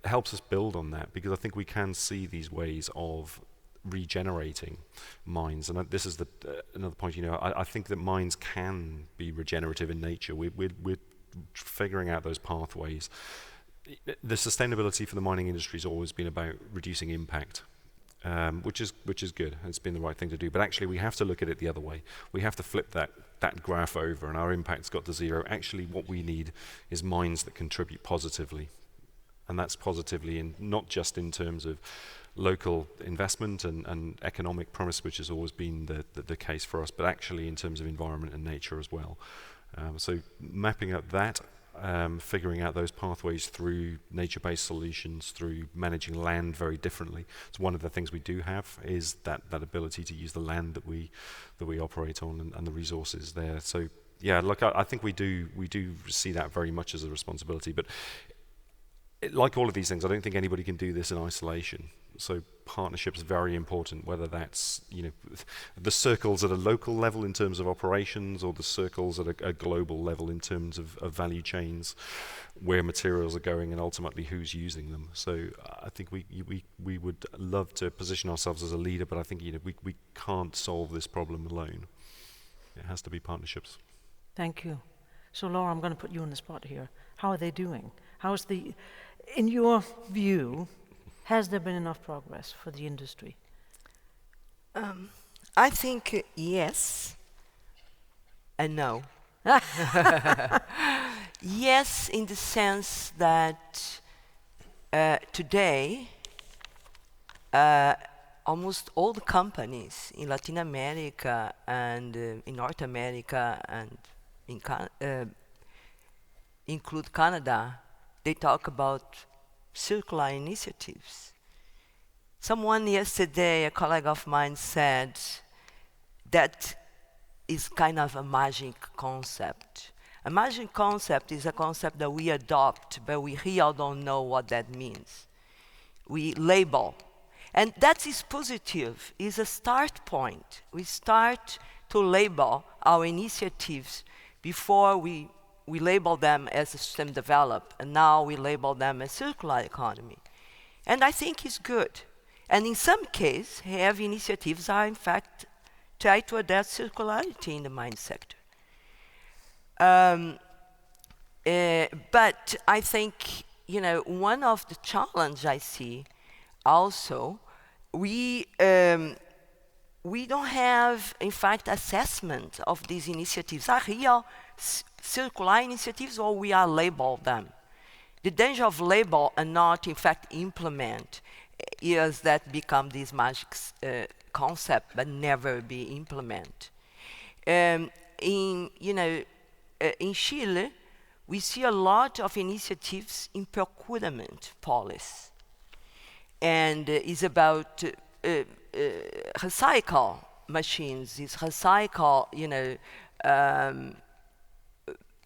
helps us build on that, because I think we can see these ways of regenerating mines. And this is another point, I think that mines can be regenerative in nature. We're figuring out those pathways. The sustainability for the mining industry has always been about reducing impact, which is good. It's been the right thing to do. But actually, we have to look at it the other way. We have to flip that graph over, and our impact's got to 0. Actually, what we need is mines that contribute positively, and that's positively not just in terms of local investment and economic promise, which has always been the case for us, but actually in terms of environment and nature as well. So mapping out that. Figuring out those pathways through nature-based solutions, through managing land very differently. So one of the things we do have is that ability to use the land that we operate on and the resources there. So yeah, look, I think we do see that very much as a responsibility. But like all of these things, I don't think anybody can do this in isolation. So partnerships are very important, whether that's the circles at a local level in terms of operations, or the circles at a global level in terms of value chains, where materials are going and ultimately who's using them. So I think we would love to position ourselves as a leader, but I think we can't solve this problem alone. It has to be partnerships. Thank you. So Laura, I'm going to put you on the spot here. How are they doing? In your view, has there been enough progress for the industry? I think yes and no. Yes, in the sense that today almost all the companies in Latin America and in North America and include Canada, they talk about circular initiatives. Someone yesterday, a colleague of mine, said that is kind of a magic concept. A magic concept is a concept that we adopt, but we really don't know what that means. We label. And that is positive, is a start point. We start to label our initiatives before we label them as system develop, and now we label them as circular economy. And I think it's good. And in some cases, heavy initiatives are in fact try to address circularity in the mine sector. But I think, one of the challenges I see also, we don't have, in fact, assessment of these initiatives. Are real circular initiatives, or we are labeled them? The danger of label and not, in fact, implement is that become this magic concept, but never be implemented. In Chile, we see a lot of initiatives in procurement policy, and it's about recycle machines. It's recycle,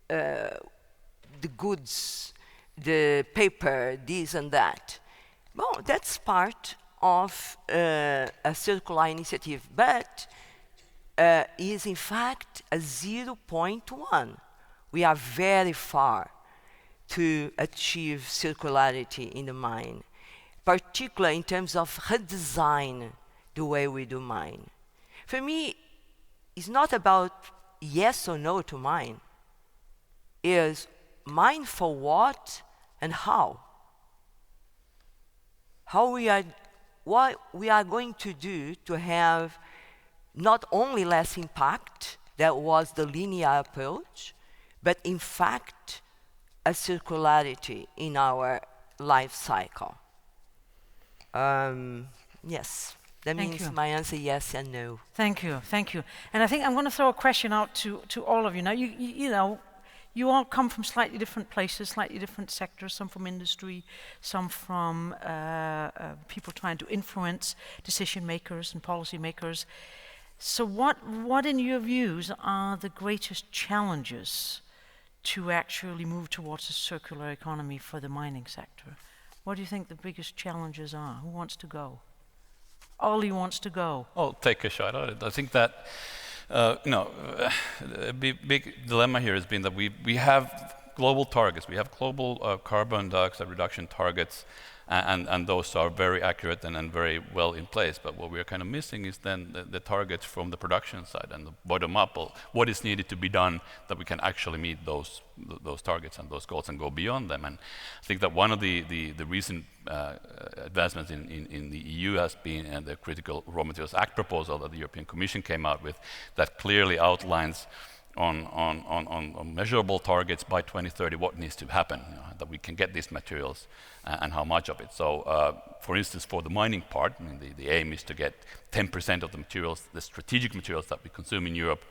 the goods, the paper, this and that. Well, that's part of a circular initiative, but is in fact a 0.1. We are very far to achieve circularity in the mine, particularly in terms of redesign the way we do mine. For me, it's not about yes or no to mine. It's mine for what and how. What we are going to do to have not only less impact, that was the linear approach, but in fact a circularity in our life cycle. Yes, that means my answer yes and no. Thank you. And I think I'm going to throw a question out to all of you. Now, you all come from slightly different places, slightly different sectors, some from industry, some from people trying to influence decision makers and policy makers. So what in your views are the greatest challenges to actually move towards a circular economy for the mining sector? What do you think the biggest challenges are? Who wants to go? Ollie wants to go. I'll take a shot at it. I think that a big dilemma here has been that we have global targets. We have global carbon dioxide reduction targets, and those are very accurate and very well in place. But what we are kind of missing is then the targets from the production side and the bottom up. What is needed to be done that we can actually meet those targets and those goals and go beyond them. And I think that one of the recent advancements in the EU has been the Critical Raw Materials Act proposal that the European Commission came out with, that clearly outlines on measurable targets by 2030 what needs to happen, that we can get these materials and how much of it. So, for instance, for the mining part, I mean, the aim is to get 10% of the materials, the strategic materials that we consume in Europe,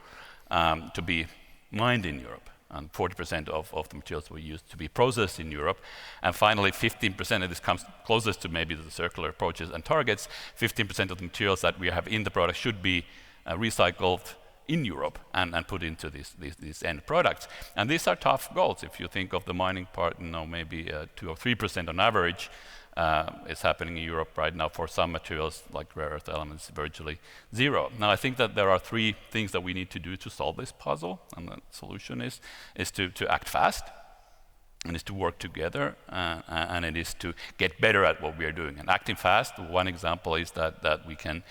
to be mined in Europe, and 40% of the materials we use to be processed in Europe. And finally, 15%, and this comes closest to maybe the circular approaches and targets, 15% of the materials that we have in the product should be recycled in Europe and put into these end products. And these are tough goals. If you think of the mining part, maybe 2 or 3% on average is happening in Europe right now. For some materials, like rare earth elements, virtually zero. Now, I think that there are 3 things that we need to do to solve this puzzle, and the solution is to act fast, and is to work together, and it is to get better at what we are doing. And acting fast, one example is that we can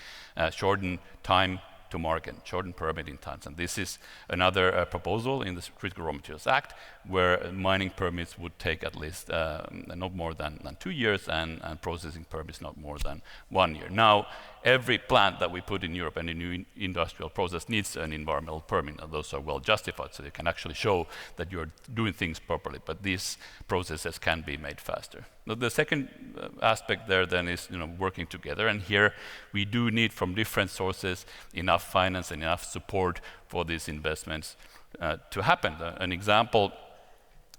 shorten time to market, shorten permitting times. And this is another proposal in the Critical Raw Materials Act, where mining permits would take at least not more than 2 years, and processing permits not more than 1 year. Now, every plant that we put in Europe and a new industrial process needs an environmental permit, and those are well justified, so you can actually show that you're doing things properly, but these processes can be made faster. Now, the second aspect there then is working together, and here we do need from different sources enough finance and enough support for these investments to happen. An example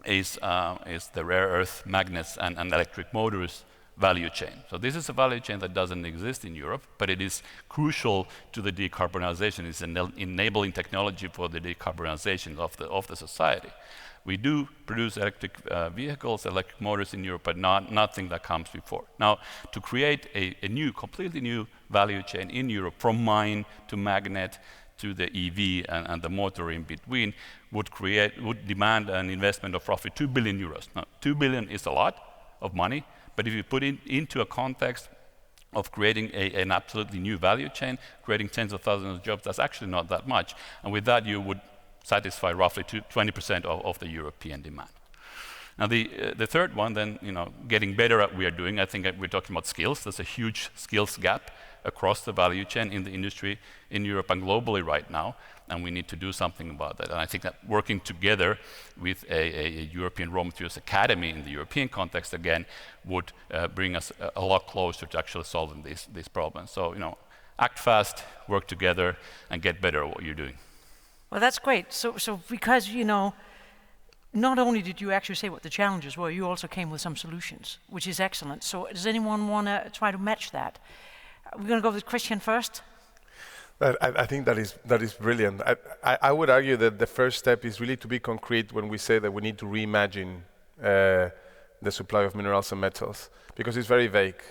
is the rare earth magnets and electric motors value chain. So this is a value chain that doesn't exist in Europe, but it is crucial to the decarbonization. It's an enabling technology for the decarbonization of the society. We do produce electric vehicles, electric motors in Europe, but nothing that comes before. Now, to create a completely new value chain in Europe, from mine to magnet to the EV and the motor in between, would demand an investment of roughly 2 billion euros. Now, 2 billion is a lot of money, but if you put it into a context of creating an absolutely new value chain, creating tens of thousands of jobs, that's actually not that much. And with that, you would satisfy roughly 20% of the European demand. Now, the third one, then, getting better at what we are doing. I think we're talking about skills. There's a huge skills gap across the value chain in the industry in Europe and globally right now, and we need to do something about that. And I think that working together with a European Raw Materials Academy in the European context again would bring us a lot closer to actually solving these problems. So, act fast, work together, and get better at what you're doing. Well, that's great. So because, not only did you actually say what the challenges were, you also came with some solutions, which is excellent. So does anyone want to try to match that? We're going to go with Christian first. I think that is brilliant. I would argue that the first step is really to be concrete when we say that we need to reimagine the supply of minerals and metals, because it's very vague.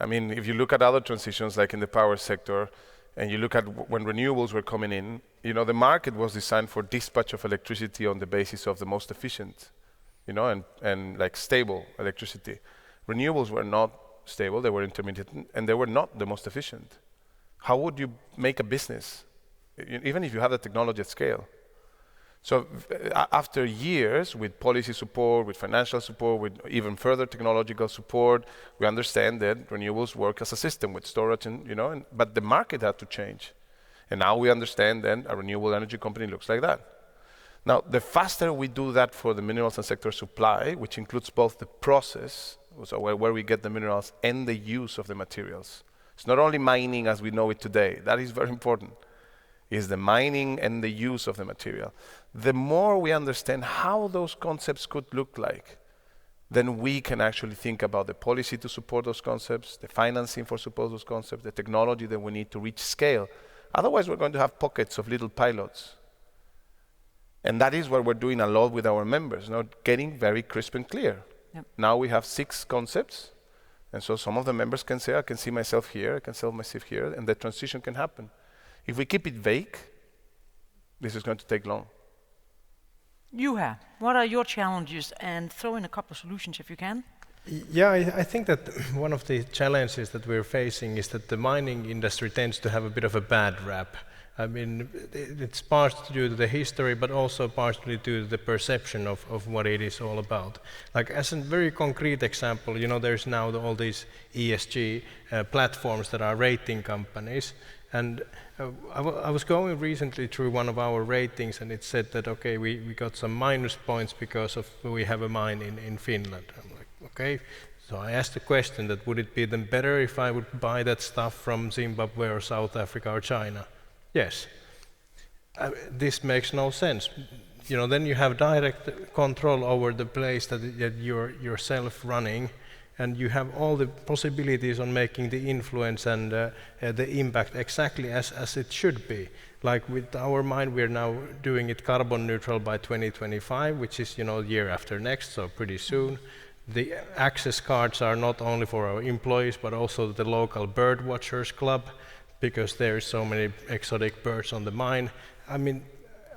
I mean, if you look at other transitions, like in the power sector, and you look at when renewables were coming in, the market was designed for dispatch of electricity on the basis of the most efficient, and like stable electricity. Renewables were not stable, they were intermittent, and they were not the most efficient. How would you make a business, even if you have the technology at scale? So after years with policy support, with financial support, with even further technological support, we understand that renewables work as a system with storage, but the market had to change. And now we understand that a renewable energy company looks like that. Now, the faster we do that for the minerals and sector supply, which includes both the process, so where we get the minerals, and the use of the materials. It's not only mining as we know it today, that is very important. Is the mining and the use of the material. The more we understand how those concepts could look like, then we can actually think about the policy to support those concepts, the financing for support those concepts, the technology that we need to reach scale. Otherwise, we're going to have pockets of little pilots. And that is what we're doing a lot with our members, getting very crisp and clear. Yep. Now we have 6 concepts, and so some of the members can say, I can see myself here, I can see myself here, and the transition can happen. If we keep it vague, this is going to take long. Juha, what are your challenges? And throw in a couple of solutions if you can. Yeah, I think that one of the challenges that we're facing is that the mining industry tends to have a bit of a bad rap. I mean, it's partly due to the history, but also partially due to the perception of what it is all about. Like as a very concrete example, there's now all these ESG platforms that are rating companies. And I was going recently through one of our ratings, and it said that, okay, we got some minus points because of we have a mine in Finland. I'm like, okay. So I asked the question that would it be then better if I would buy that stuff from Zimbabwe or South Africa or China? Yes. This makes no sense. Then you have direct control over the place that you're yourself running, and you have all the possibilities on making the influence and the impact exactly as it should be. Like with our mine, we're now doing it carbon neutral by 2025, which is year after next, so pretty soon. The access cards are not only for our employees, but also the local bird watchers club, because there are so many exotic birds on the mine. I mean,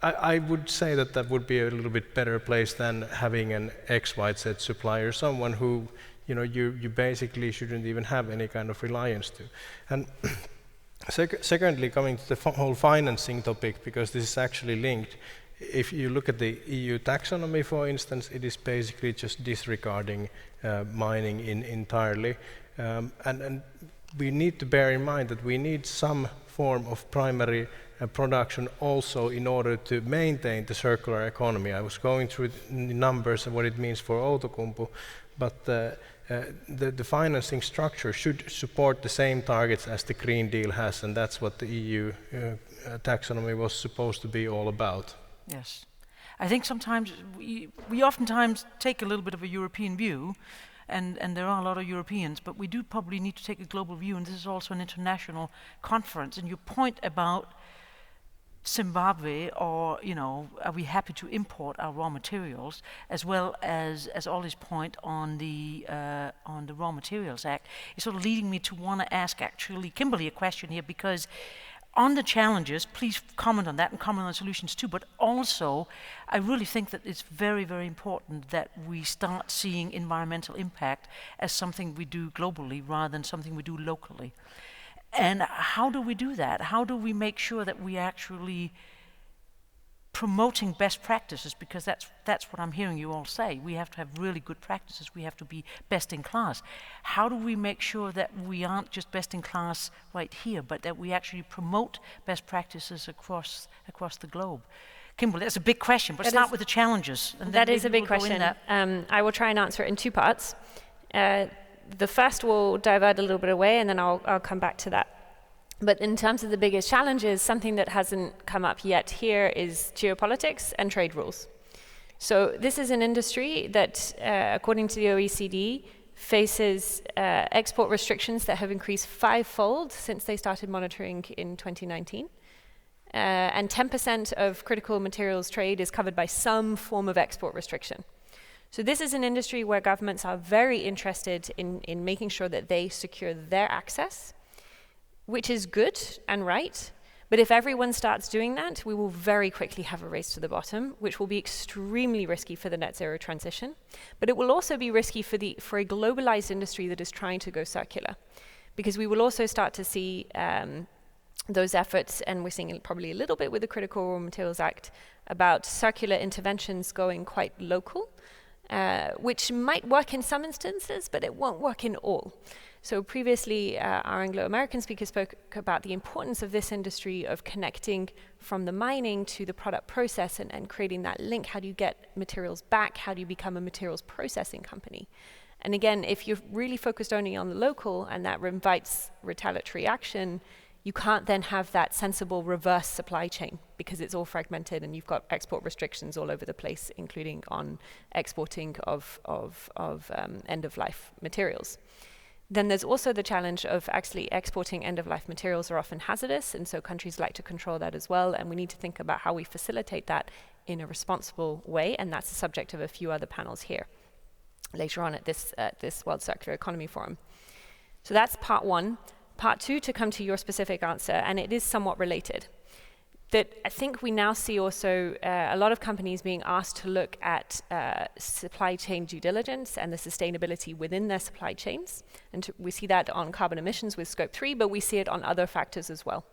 I would say that would be a little bit better place than having an XYZ supplier, someone who you basically shouldn't even have any kind of reliance to. And secondly, coming to the whole financing topic, because this is actually linked, if you look at the EU taxonomy, for instance, it is basically just disregarding mining entirely. And we need to bear in mind that we need some form of primary production also in order to maintain the circular economy. I was going through the numbers and what it means for Outokumpu, but the financing structure should support the same targets as the Green Deal has, and that's what the EU taxonomy was supposed to be all about. Yes. I think sometimes we oftentimes take a little bit of a European view, and there are a lot of Europeans, but we do probably need to take a global view, and this is also an international conference. And your point about Zimbabwe, or are we happy to import our raw materials, as well as Ollie's point on the Raw Materials Act, is sort of leading me to want to ask actually Kimberly a question here, because on the challenges, please comment on that and comment on solutions too, but also I really think that it's very, very important that we start seeing environmental impact as something we do globally rather than something we do locally. And how do we do that? How do we make sure that we actually promoting best practices, because that's what I'm hearing you all say. We have to have really good practices. We have to be best in class. How do we make sure that we aren't just best in class right here, but that we actually promote best practices across the globe? Kimberly, that's a big question, but start with the challenges. And that is a maybe big we'll go in question. I will try and answer it in two parts. The first will divert a little bit away, and then I'll come back to that. But in terms of the biggest challenges, something that hasn't come up yet here is geopolitics and trade rules. So this is an industry that, according to the OECD, faces export restrictions that have increased 5-fold since they started monitoring in 2019. And 10% of critical materials trade is covered by some form of export restriction. So this is an industry where governments are very interested in making sure that they secure their access, which is good and right. But if everyone starts doing that, we will very quickly have a race to the bottom, which will be extremely risky for the net zero transition. But it will also be risky for a globalized industry that is trying to go circular, because we will also start to see those efforts, and we're seeing it probably a little bit with the Critical Raw Materials Act, about circular interventions going quite local, which might work in some instances, but it won't work in all. So previously, our Anglo-American speaker spoke about the importance of this industry of connecting from the mining to the product process and creating that link. How do you get materials back? How do you become a materials processing company? And again, if you're really focused only on the local and that invites retaliatory action, you can't then have that sensible reverse supply chain, because it's all fragmented and you've got export restrictions all over the place, including on exporting of end-of-life materials. Then there's also the challenge of actually exporting end-of-life materials are often hazardous, and so countries like to control that as well, and we need to think about how we facilitate that in a responsible way, and that's the subject of a few other panels here later on at this World Circular Economy Forum. So that's part one. Part two, to come to your specific answer, and it is somewhat related, that I think we now see also a lot of companies being asked to look at supply chain due diligence and the sustainability within their supply chains. And we see that on carbon emissions with Scope 3, but we see it on other factors as well.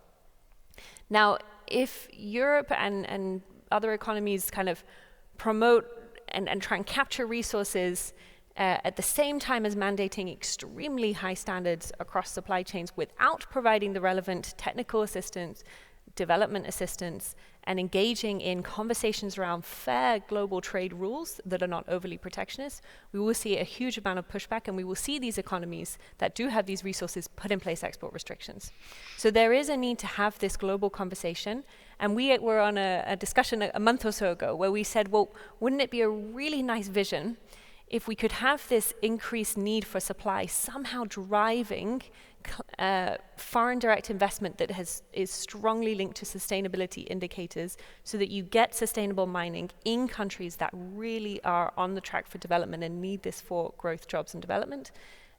Now, if Europe and other economies kind of promote and try and capture resources at the same time as mandating extremely high standards across supply chains without providing the relevant technical assistance, development assistance, and engaging in conversations around fair global trade rules that are not overly protectionist, we will see a huge amount of pushback, and we will see these economies that do have these resources put in place export restrictions. So there is a need to have this global conversation, and we were on a discussion a month or so ago where we said, well, wouldn't it be a really nice vision if we could have this increased need for supply somehow driving foreign direct investment that is strongly linked to sustainability indicators, so that you get sustainable mining in countries that really are on the track for development and need this for growth, jobs and development,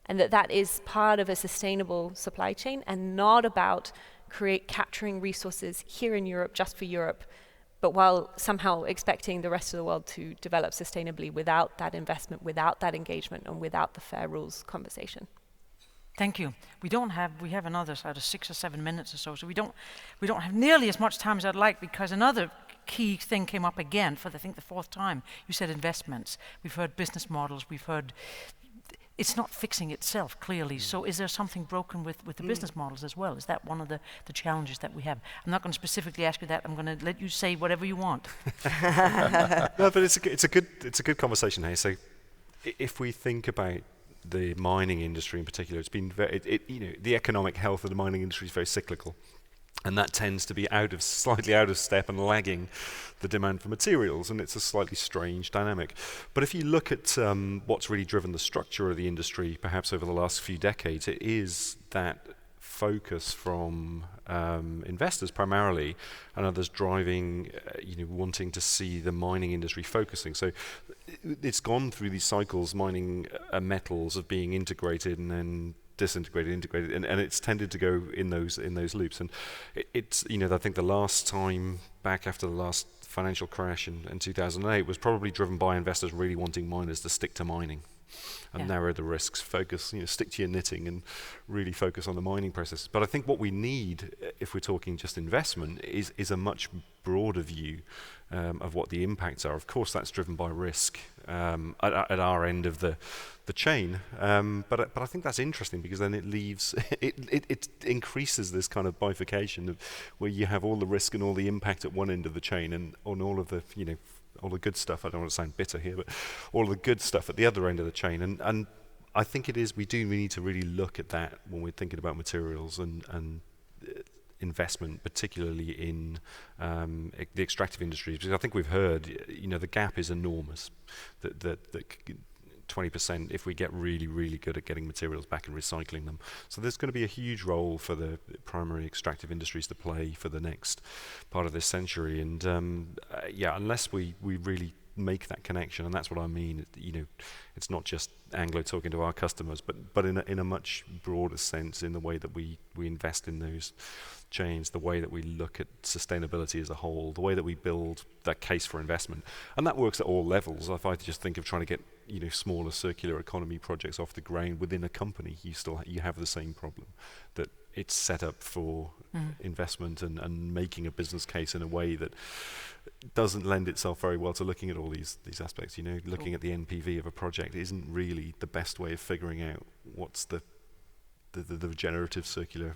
and that is part of a sustainable supply chain and not about capturing resources here in Europe just for Europe, but while somehow expecting the rest of the world to develop sustainably without that investment, without that engagement, and without the fair rules conversation. Thank you. We have another sort of 6 or 7 minutes or so we don't have nearly as much time as I'd like, because another key thing came up again for I think the fourth time. You said investments. We've heard business models. We've heard it's not fixing itself clearly. So is there something broken with the business models as well? Is that one of the challenges that we have? I'm not going to specifically ask you that. I'm going to let you say whatever you want. No, but it's a good conversation here. So if we think about the mining industry in particular, it's been the economic health of the mining industry is very cyclical, and that tends to be slightly out of step and lagging the demand for materials, and it's a slightly strange dynamic. But if you look at what's really driven the structure of the industry, perhaps over the last few decades, it is that focus from investors primarily, and others driving, wanting to see the mining industry focusing. So it's gone through these cycles, mining metals of being integrated and then disintegrated, integrated, and it's tended to go in those loops. And it's I think the last time back after the last financial crash in 2008 was probably driven by investors really wanting miners to stick to mining. and narrow the risks, focus, stick to your knitting and really focus on the mining process. But I think what we need, if we're talking just investment, is a much broader view of what the impacts are. Of course, that's driven by risk at our end of the chain, but I think that's interesting because then it leaves it increases this kind of bifurcation of where you have all the risk and all the impact at one end of the chain, and on all of the all the good stuff. I don't want to sound bitter here, but all the good stuff at the other end of the chain, and I think we need to really look at that when we're thinking about materials and investment, particularly in the extractive industries, because I think we've heard, the gap is enormous. That 20% if we get really, really good at getting materials back and recycling them. So there's going to be a huge role for the primary extractive industries to play for the next part of this century. And unless we really make that connection, and that's what I mean, it's not just Anglo talking to our customers, but in a much broader sense, in the way that we invest in those chains, the way that we look at sustainability as a whole, the way that we build that case for investment. And that works at all levels. If I just think of trying to get smaller circular economy projects off the ground within a company, you have the same problem, that it's set up for investment and making a business case in a way that doesn't lend itself very well to looking at all these aspects. Looking at the NPV of a project isn't really the best way of figuring out what's the regenerative circular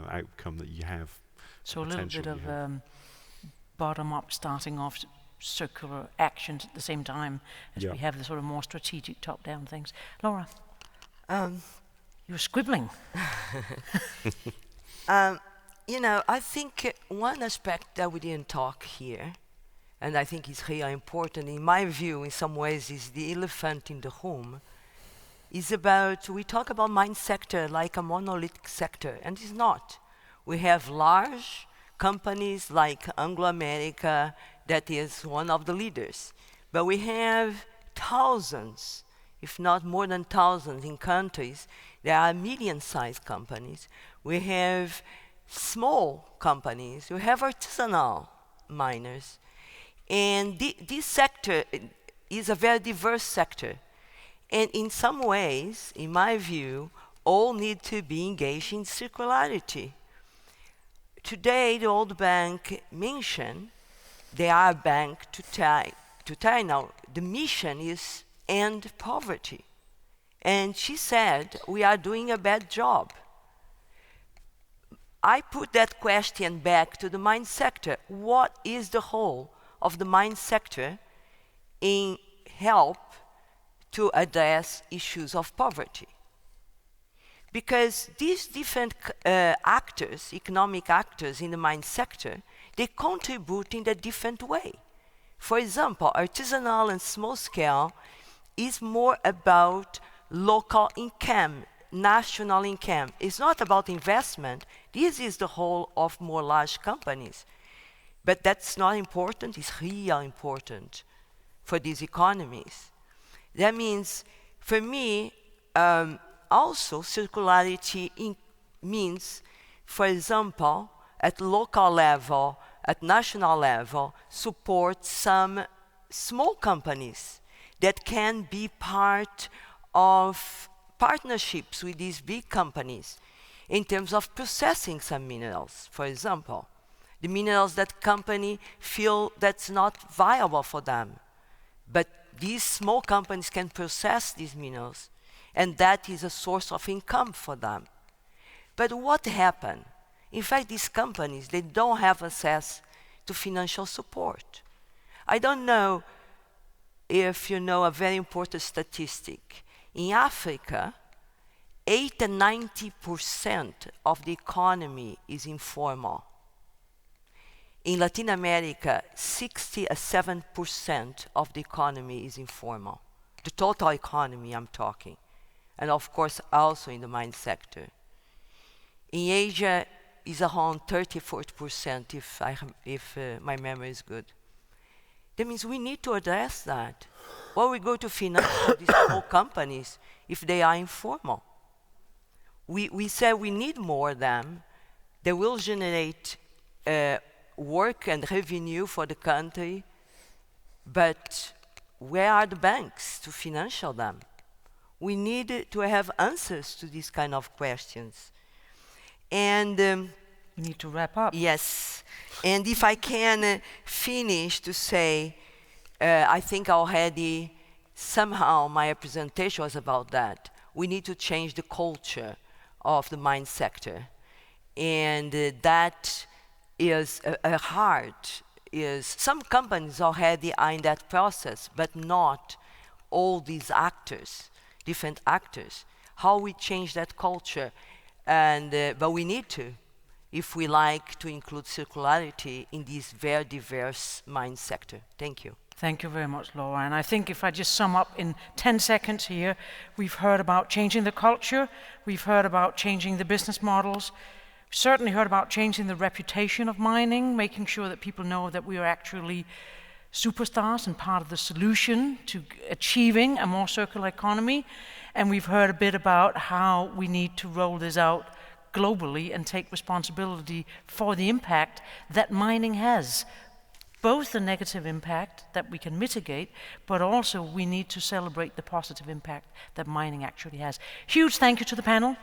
outcome that you have. So a little bit of bottom-up, starting off circular actions at the same time as we have the sort of more strategic top-down things. Laura, you're scribbling. I think one aspect that we didn't talk here, and I think is really important, in my view, in some ways, is the elephant in the room, is about, we talk about mine sector like a monolithic sector, and it's not. We have large companies like Anglo America, that is one of the leaders. But we have thousands, if not more than thousands in countries. There are medium-sized companies. We have small companies. We have artisanal miners. And this sector is a very diverse sector. And in some ways, in my view, all need to be engaged in circularity. Today, the World Bank mentioned they are a bank to tie. Now, the mission is end poverty. And she said, we are doing a bad job. I put that question back to the mine sector. What is the role of the mine sector in help to address issues of poverty? Because these different actors, economic actors in the mine sector, they contribute in a different way. For example, artisanal and small scale is more about local income, national income. It's not about investment. This is the whole of more large companies. But that's not important. It's really important for these economies. That means, for me, also circularity means, for example, at local level, at national level, support some small companies that can be part of partnerships with these big companies in terms of processing some minerals, for example. The minerals that company feel that's not viable for them. But these small companies can process these minerals, and that is a source of income for them. But what happened? In fact, these companies, they don't have access to financial support. I don't know if you know a very important statistic. In Africa, 80 and 90% of the economy is informal. In Latin America, 67% of the economy is informal. The total economy I'm talking. And of course, also in the mine sector. In Asia, is around 30-40% if my memory is good. That means we need to address that. Well, we go to finance these small companies if they are informal. We say we need more of them. They will generate work and revenue for the country, but where are the banks to finance them? We need to have answers to these kind of questions. And We need to wrap up. yes, and if I can finish to say, I think already somehow my presentation was about that. We need to change the culture of the mine sector. And that is hard. Some companies already are in that process, but not all these actors, different actors. How we change that culture, and but we need to, if we like to include circularity in this very diverse mine sector. Thank you. Thank you very much, Laura. And I think if I just sum up in 10 seconds here, we've heard about changing the culture, we've heard about changing the business models, certainly heard about changing the reputation of mining, making sure that people know that we are actually superstars and part of the solution to achieving a more circular economy. And we've heard a bit about how we need to roll this out globally and take responsibility for the impact that mining has. Both the negative impact that we can mitigate, but also we need to celebrate the positive impact that mining actually has. Huge thank you to the panel.